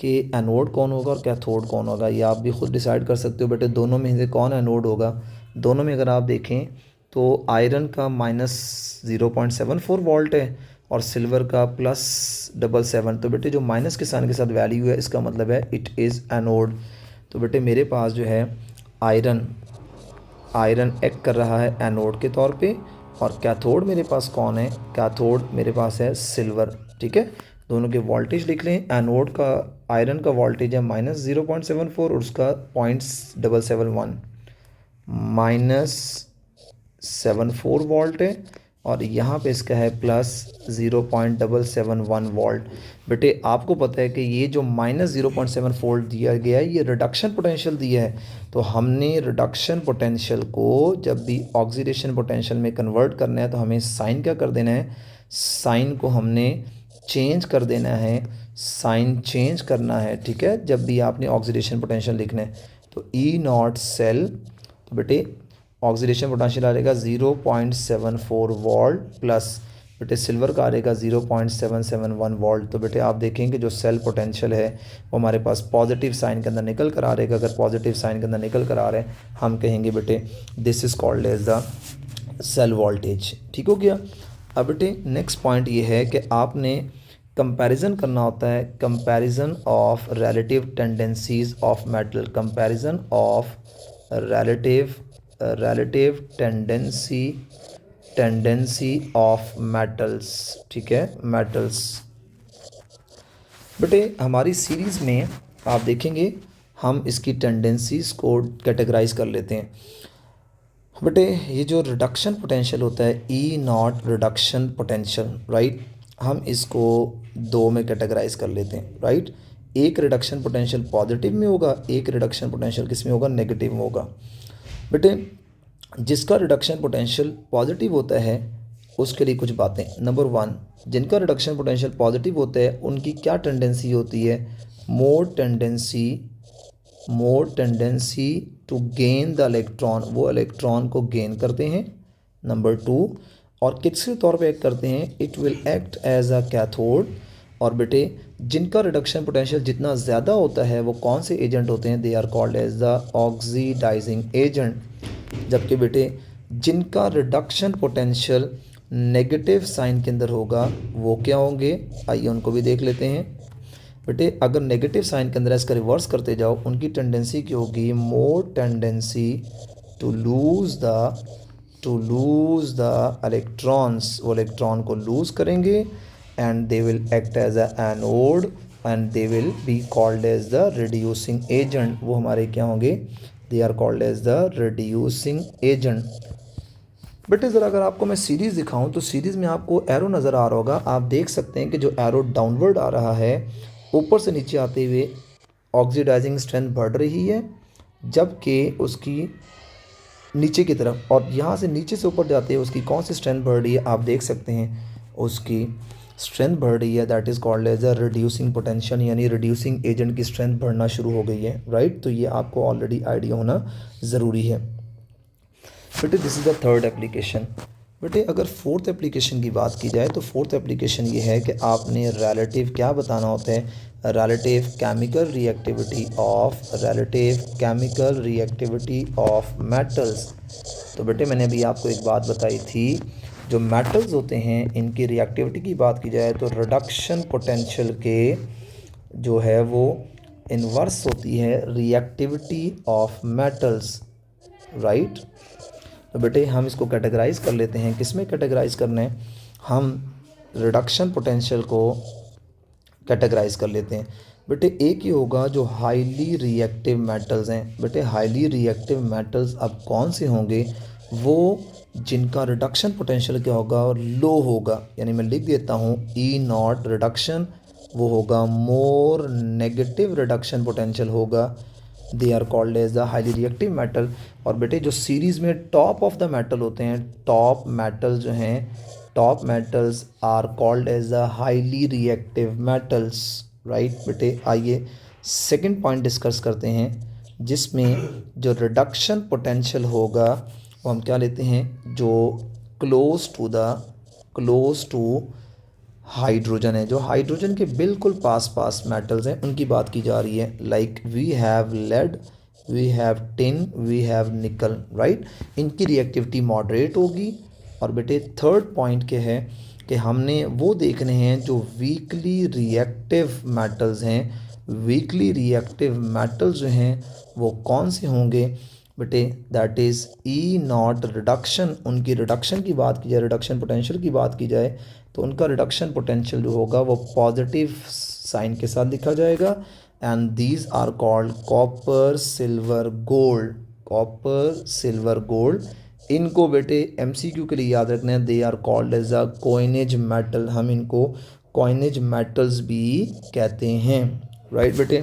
कि एनोड कौन होगा और कैथोड कौन होगा, ये आप भी खुद डिसाइड कर सकते हो बेटे। दोनों में से कौन एनोड होगा? दोनों में अगर आप देखें तो आयरन का -0.74 वोल्ट है और सिल्वर का +77। तो बेटे जो माइनस के साइन के साथ वैल्यू है इसका मतलब है इट इज़ एनोड। तो बेटे मेरे पास जो है आयरन एक्ट कर रहा है एनोड के तौर पे, और कैथोड मेरे पास कौन है? कैथोड मेरे पास है सिल्वर। ठीक है, दोनों के वोल्टेज लिख लें। एनोड का आयरन का वोल्टेज है -0.74 और उसका 0.771 -74 वोल्ट है, और यहाँ पे इसका है +0.771 वोल्ट। बेटे आपको पता है कि ये जो -0.7 वोल्ट दिया गया है ये रिडक्शन पोटेंशियल दिया है। तो हमने रिडक्शन पोटेंशियल को जब भी ऑक्सीडेशन पोटेंशियल में कन्वर्ट करना है तो हमें साइन क्या कर देना है? साइन को हमने चेंज कर देना है, साइन चेंज करना है। ठीक है, जब भी आपने ऑक्सीडेशन पोटेंशियल लिखना है तो ई नॉट सेल, तो बेटे ऑक्सीडेशन पोटेंशियल आ रहेगा 0.74 वोल्ट प्लस बेटे सिल्वर का आ रहेगा 0.771 वोल्ट। तो बेटे आप देखेंगे जो सेल पोटेंशियल है वो हमारे पास पॉजिटिव साइन के अंदर निकल कर आ रहेगा। अगर पॉजिटिव साइन के अंदर निकल कर आ रहे हैं हम कहेंगे बेटे this is called as the cell voltage. ठीक हो गया। अब बेटे नेक्स्ट पॉइंट ये है कि आपने कंपैरिजन करना होता है, comparison of relative tendencies of metal, comparison of relative tendency of metals. ठीक है, मेटल्स। बेटे हमारी सीरीज़ में आप देखेंगे हम इसकी टेंडेंसीज़ को कैटेगराइज कर लेते हैं। बेटे ये जो रिडक्शन पोटेंशियल होता है E naught reduction potential, right, हम इसको दो में कैटेगराइज कर लेते हैं, राइट। एक रिडक्शन पोटेंशियल पॉजिटिव में होगा, एक रिडक्शन पोटेंशियल किस में होगा? नेगेटिव में होगा। बेटे जिसका रिडक्शन पोटेंशियल पॉजिटिव होता है उसके लिए कुछ बातें। नंबर 1, जिनका रिडक्शन पोटेंशियल पॉजिटिव होता है उनकी क्या टेंडेंसी होती है? More tendency to gain the electron, वो इलेक्ट्रॉन को गेन करते हैं। नंबर 2, और किसके तौर पे एक्ट करते हैं? It will act as a cathode. और बेटे जिनका रिडक्शन पोटेंशियल जितना ज़्यादा होता है वो कौन से एजेंट होते हैं? They are called as the oxidizing agent. जबकि बेटे जिनका रिडक्शन पोटेंशियल नेगेटिव साइन के अंदर होगा वो क्या होंगे? आइए उनको भी देख लेते हैं। बेटे अगर नेगेटिव साइन के अंदर इसका रिवर्स करते जाओ उनकी टेंडेंसी क्या होगी? More tendency to lose the electrons, वो इलेक्ट्रॉन को लूज़ करेंगे and they will act as a anode and they will be called as the reducing agent. वो हमारे क्या होंगे? They are called as the reducing agent. बेटे ज़रा अगर आपको मैं सीरीज़ दिखाऊं तो सीरीज़ में आपको एरो नज़र आ रहा होगा। आप देख सकते हैं कि जो एरो डाउनवर्ड आ रहा है ऊपर से नीचे आते हुए ऑक्सीडाइजिंग स्ट्रेंथ बढ़ रही है, जबकि उसकी नीचे की तरफ और यहाँ से नीचे से ऊपर जाते हुए उसकी कौन सी स्ट्रेंथ बढ़ रही है? आप देख सकते हैं उसकी स्ट्रेंथ बढ़ रही है। That is called as a reducing potential, यानी रिड्यूसिंग एजेंट की स्ट्रेंथ बढ़ना शुरू हो गई है, राइट। तो ये आपको ऑलरेडी आइडिया होना ज़रूरी है। बेटे this is the third application. बेटे अगर फोर्थ एप्लीकेशन की बात की जाए तो फोर्थ एप्लीकेशन ये है कि आपने रिलेटिव क्या बताना होता है? Relative chemical reactivity of metals. तो बेटे मैंने अभी आपको एक बात बताई थी, जो मेटल्स होते हैं इनकी रिएक्टिविटी की बात की जाए तो रिडक्शन पोटेंशियल के जो है वो इन्वर्स होती है रिएक्टिविटी ऑफ मेटल्स, राइट। तो बेटे हम इसको कैटेगराइज कर लेते हैं। किस में कैटेगराइज करना है? हम रिडक्शन पोटेंशियल को कैटेगराइज कर लेते हैं। बेटे एक ही होगा जो हाईली रिएक्टिव मेटल्स हैं। बेटे हाईली रिएक्टिव मेटल्स अब कौन से होंगे? वो जिनका रिडक्शन पोटेंशियल क्या होगा? और लो होगा। यानी मैं लिख देता हूँ ई नॉट रिडक्शन, वो होगा मोर नेगेटिव रिडक्शन पोटेंशियल होगा। They are called as the highly reactive metal. और बेटे जो सीरीज़ में टॉप ऑफ द मेटल होते हैं, टॉप मेटल जो हैं, top metals are called as the highly reactive metals, right. बेटे आइए सेकंड पॉइंट डिस्कस करते हैं, जिसमें जो रिडक्शन पोटेंशियल होगा वो हम क्या लेते हैं? जो क्लोज टू हाइड्रोजन है, जो हाइड्रोजन के बिल्कुल पास मेटल्स हैं उनकी बात की जा रही है। Like we have lead, we have tin, we have nickel, right. इनकी रिएक्टिविटी मॉडरेट होगी। और बेटे थर्ड पॉइंट क्या है कि हमने वो देखने हैं जो वीकली रिएक्टिव मेटल्स हैं। वीकली रिएक्टिव मेटल्स जो हैं वो कौन से होंगे बेटे, that is E naught reduction. उनकी रिडक्शन की बात की जाए, रिडक्शन पोटेंशियल की बात की जाए, तो उनका रिडक्शन पोटेंशियल जो होगा वो पॉजिटिव साइन के साथ लिखा जाएगा। And these are called copper, silver, gold. Copper, silver, gold. इनको बेटे एमसीक्यू के लिए याद रखना है, they are called as a coinage metal. हम इनको कॉइनेज मेटल्स भी कहते हैं, राइट बेटे।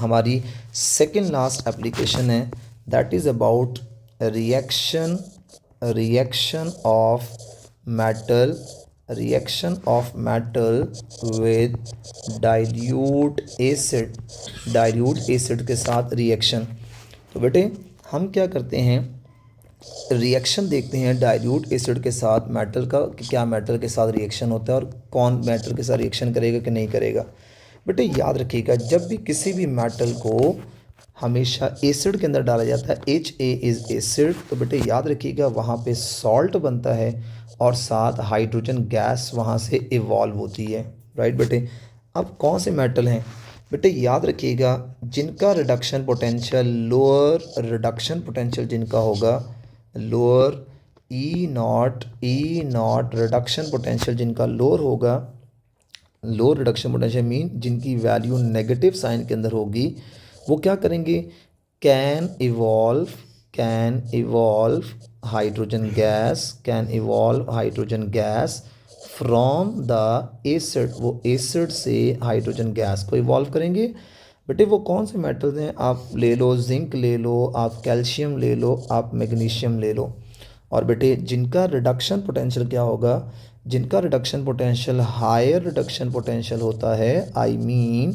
हमारी सेकेंड लास्ट एप्लीकेशन है, that is about reaction, reaction of metal, reaction of metal with dilute acid. Dilute acid के साथ रिएक्शन। तो बेटे हम क्या करते हैं, रिएक्शन देखते हैं डाइल्यूट एसिड के साथ मेटल का, कि क्या मेटल के साथ रिएक्शन होता है और कौन मेटल के साथ रिएक्शन करेगा कि नहीं करेगा। बेटे याद रखिएगा, जब भी किसी भी मेटल को हमेशा एसिड के अंदर डाला जाता है, HA इज़ एसिड, तो बेटे याद रखिएगा वहाँ पे सॉल्ट बनता है और साथ हाइड्रोजन गैस वहाँ से इवॉल्व होती है, राइट बेटे। अब कौन से मेटल हैं बेटे, याद रखिएगा जिनका reduction potential lower, reduction potential जिनका होगा लोअर, ई नॉट रिडक्शन पोटेंशियल जिनका लोअर होगा, लो रिडक्शन पोटेंशियल मीन जिनकी वैल्यू नेगेटिव साइन के अंदर होगी, वो क्या करेंगे, can evolve hydrogen gas, can evolve hydrogen gas from the acid. वो एसिड से हाइड्रोजन गैस को इवॉल्व करेंगे। बेटे वो कौन से मेटल्स हैं, आप ले लो जिंक ले लो, आप कैल्शियम ले लो, आप मैग्नीशियम ले लो। और बेटे जिनका रिडक्शन पोटेंशियल क्या होगा, जिनका reduction potential higher reduction potential होता है, आई मीन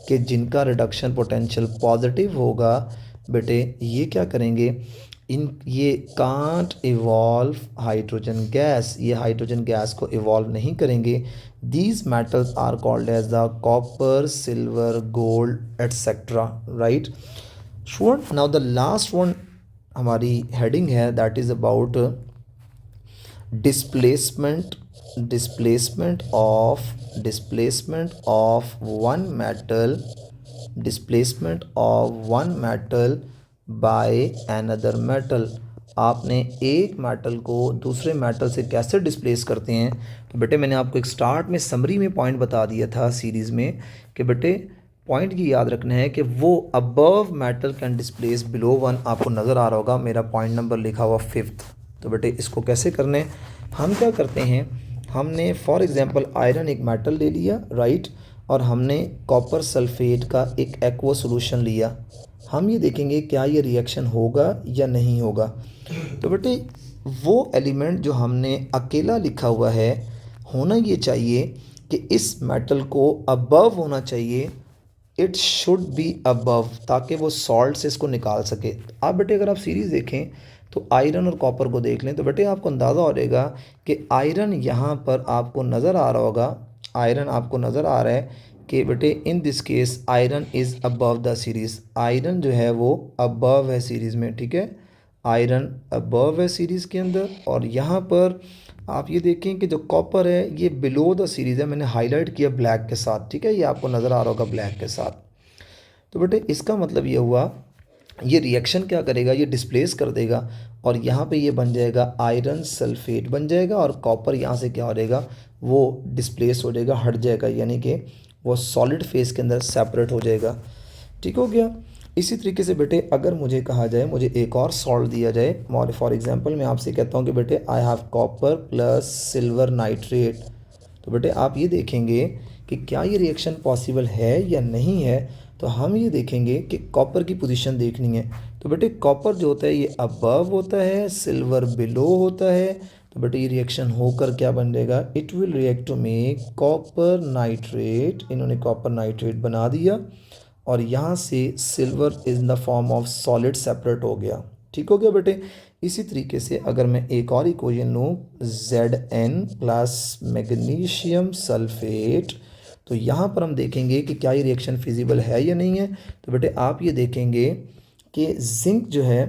कि जिनका रिडक्शन पोटेंशियल पॉजिटिव होगा, बेटे ये क्या करेंगे, ये कांट इवॉल्व हाइड्रोजन गैस, ये हाइड्रोजन गैस को इवॉल्व नहीं करेंगे। These metals are called as the copper, silver, gold etcetera, right. Student now the last one हमारी हेडिंग है, that is about displacement, displacement of one metal, displacement of one metal by another metal. आपने एक मेटल को दूसरे मेटल से कैसे डिस्प्लेस करते हैं, तो बेटे मैंने आपको एक स्टार्ट में समरी में पॉइंट बता दिया था सीरीज़ में कि बेटे पॉइंट की याद रखना है कि वो above metal can displace below one. आपको नज़र आ रहा होगा मेरा पॉइंट नंबर लिखा हुआ 5th। तो बेटे इसको कैसे करने, हम क्या करते हैं, हमने फॉर एग्जांपल आयरन एक मेटल ले लिया, राइट, और हमने कॉपर सल्फेट का एक एक्वा सॉल्यूशन लिया। हम ये देखेंगे क्या ये रिएक्शन होगा या नहीं होगा। तो बेटे वो एलिमेंट जो हमने अकेला लिखा हुआ है, होना ये चाहिए कि इस मेटल को अबव होना चाहिए, इट शुड बी अबव, ताकि वो सॉल्ट से इसको निकाल सके। आप बेटे अगर आप सीरीज़ देखें तो आयरन और कॉपर को देख लें, तो बेटे आपको अंदाज़ा हो जाएगा कि आयरन यहाँ पर आपको नज़र आ रहा होगा, आयरन आपको नज़र आ रहा है कि बेटे इन this case iron is above the series. Iron जो है वो अबव है सीरीज़ में, ठीक है, आयरन अबव है सीरीज़ के अंदर। और यहाँ पर आप ये देखें कि जो कॉपर है ये बिलो द सीरीज़ है, मैंने हाईलाइट किया ब्लैक के साथ, ठीक है, ये आपको नज़र आ रहा होगा ब्लैक के साथ। तो बेटे इसका मतलब ये हुआ, ये रिएक्शन क्या करेगा, ये डिस्प्लेस कर देगा और यहाँ पे ये बन जाएगा आयरन सल्फेट बन जाएगा, और कॉपर यहाँ से क्या हो जाएगा, वो डिस्प्लेस हो जाएगा, हट जाएगा, यानी कि वो सॉलिड फेस के अंदर सेपरेट हो जाएगा। ठीक हो गया। इसी तरीके से बेटे अगर मुझे कहा जाए, मुझे एक और सॉल्ट दिया जाए, फॉर एग्जांपल मैं आपसे कहता हूँ कि बेटे I have copper plus silver nitrate, तो बेटे आप ये देखेंगे कि क्या ये रिएक्शन पॉसिबल है या नहीं है। तो हम ये देखेंगे कि कॉपर की पोजीशन देखनी है। तो बेटे कॉपर जो होता है ये अबव होता है, सिल्वर बिलो होता है। तो बेटे ये रिएक्शन होकर क्या बन जाएगा, it will react to make copper nitrate. इन्होंने कॉपर नाइट्रेट बना दिया और यहाँ से silver in the form of solid separate हो गया। ठीक हो गया बेटे। इसी तरीके से अगर मैं एक और इक्वेशन लूँ, Zn प्लस मैग्नीशियम सल्फेट, तो यहाँ पर हम देखेंगे कि क्या ये रिएक्शन फिजिबल है या नहीं है। तो बेटे आप ये देखेंगे कि जिंक जो है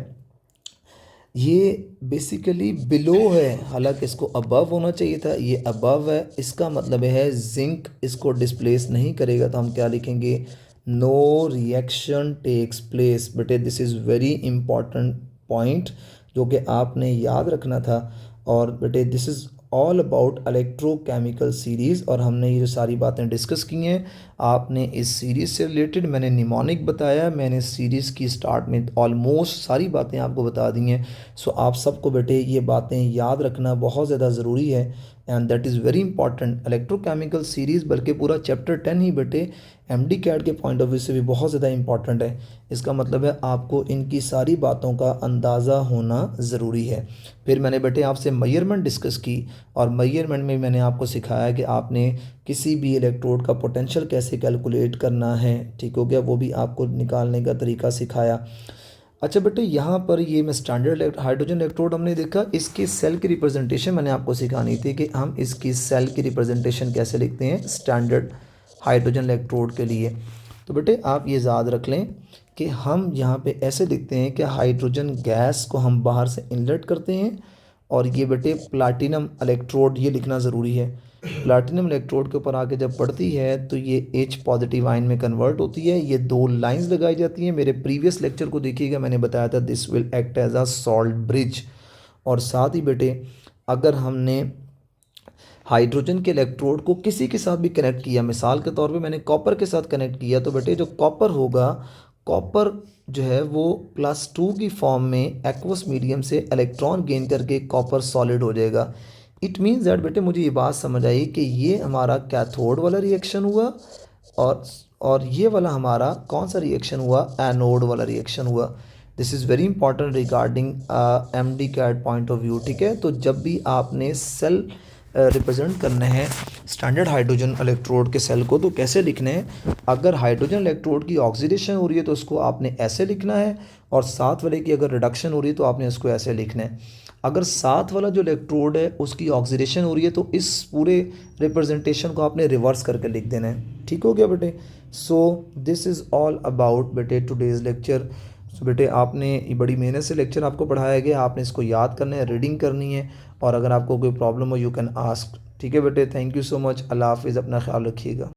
ये बेसिकली बिलो है, हालांकि इसको अबव होना चाहिए था, ये अबव है। इसका मतलब है जिंक इसको डिस्प्लेस नहीं करेगा, तो हम क्या लिखेंगे, नो रिएक्शन टेक्स प्लेस। बेटे this is very important point जो कि आपने याद रखना था। और बेटे this is all about electrochemical series, और हमने ये जो सारी बातें डिस्कस की हैं आपने इस सीरीज़ से रिलेटेड, मैंने निमोनिक बताया, मैंने इस सीरीज़ की स्टार्ट में ऑलमोस्ट सारी बातें आपको बता दी हैं। सो आप सबको बेटे ये बातें याद रखना बहुत ज़्यादा ज़रूरी है, and that is very important. Electrochemical series बल्कि पूरा चैप्टर 10 ही बेटे एमडी कैट के पॉइंट ऑफ व्यू से भी बहुत ज़्यादा इंपॉर्टेंट है। इसका मतलब है आपको इनकी सारी बातों का अंदाज़ा होना ज़रूरी है। फिर मैंने बेटे आपसे मेजरमेंट डिस्कस की, और मेजरमेंट में मैंने आपको सिखाया कि आपने किसी भी इलेक्ट्रोड का पोटेंशियल कैसे कैलकुलेट करना है, ठीक हो गया, वो भी आपको निकालने का तरीका सिखाया। अच्छा बेटे यहाँ पर ये मैं स्टैंडर्ड हाइड्रोजन इलेक्ट्रोड हमने देखा, इसकी सेल की रिप्रेजेंटेशन मैंने आपको सिखानी थी कि हम इसकी सेल की रिप्रेजेंटेशन कैसे लिखते हैं स्टैंडर्ड हाइड्रोजन इलेक्ट्रोड के लिए। तो बेटे आप ये याद रख लें कि हम यहाँ पे ऐसे लिखते हैं कि हाइड्रोजन गैस को हम बाहर से इनलेट करते हैं, और ये बेटे प्लाटिनम इलेक्ट्रोड ये लिखना ज़रूरी है। प्लाटिनम इलेक्ट्रोड के ऊपर आके जब पड़ती है तो ये H पॉजिटिव आयन में कन्वर्ट होती है। ये दो लाइंस लगाई जाती हैं, मेरे प्रीवियस लेक्चर को देखिएगा, मैंने बताया था this will act as a salt bridge. और साथ ही बेटे अगर हमने हाइड्रोजन के इलेक्ट्रोड को किसी के साथ भी कनेक्ट किया, मिसाल के तौर पे मैंने कॉपर के साथ कनेक्ट किया, तो बेटे जो कॉपर होगा, कॉपर जो है वो +2 की फॉर्म में एक्वस मीडियम से इलेक्ट्रॉन गेन करके कॉपर सॉलिड हो जाएगा। इट मीन्स दैट बेटे मुझे ये बात समझ आई कि ये हमारा कैथोड वाला रिएक्शन हुआ, और और ये वाला हमारा कौन सा रिएक्शन हुआ, एनोड वाला रिएक्शन हुआ। This is very important regarding MDCAT point of view, ठीक है। तो जब भी आपने सेल रिप्रेजेंट करना है स्टैंडर्ड हाइड्रोजन इलेक्ट्रोड के सेल को, तो कैसे लिखने हैं, अगर हाइड्रोजन इलेक्ट्रोड की ऑक्सीडेशन हो रही है तो उसको आपने ऐसे लिखना है, और साथ वाले की अगर रिडक्शन हो रही है तो आपने उसको ऐसे लिखना है। अगर साथ वाला जो इलेक्ट्रोड है उसकी ऑक्सीडेशन हो रही है तो इस पूरे रिप्रेजेंटेशन को आपने रिवर्स करके लिख देना है, ठीक हो गया बेटे। So this is all about बेटे टुडेज़ लेक्चर। सो बेटे आपने बड़ी मेहनत से लेक्चर आपको पढ़ाया गया, आपने इसको याद करना है, रीडिंग करनी है, और अगर आपको कोई प्रॉब्लम हो यू कैन आस्क, ठीक है बेटे। थैंक यू सो मच, अल्लाह हाफिज़, अपना ख्याल रखिएगा।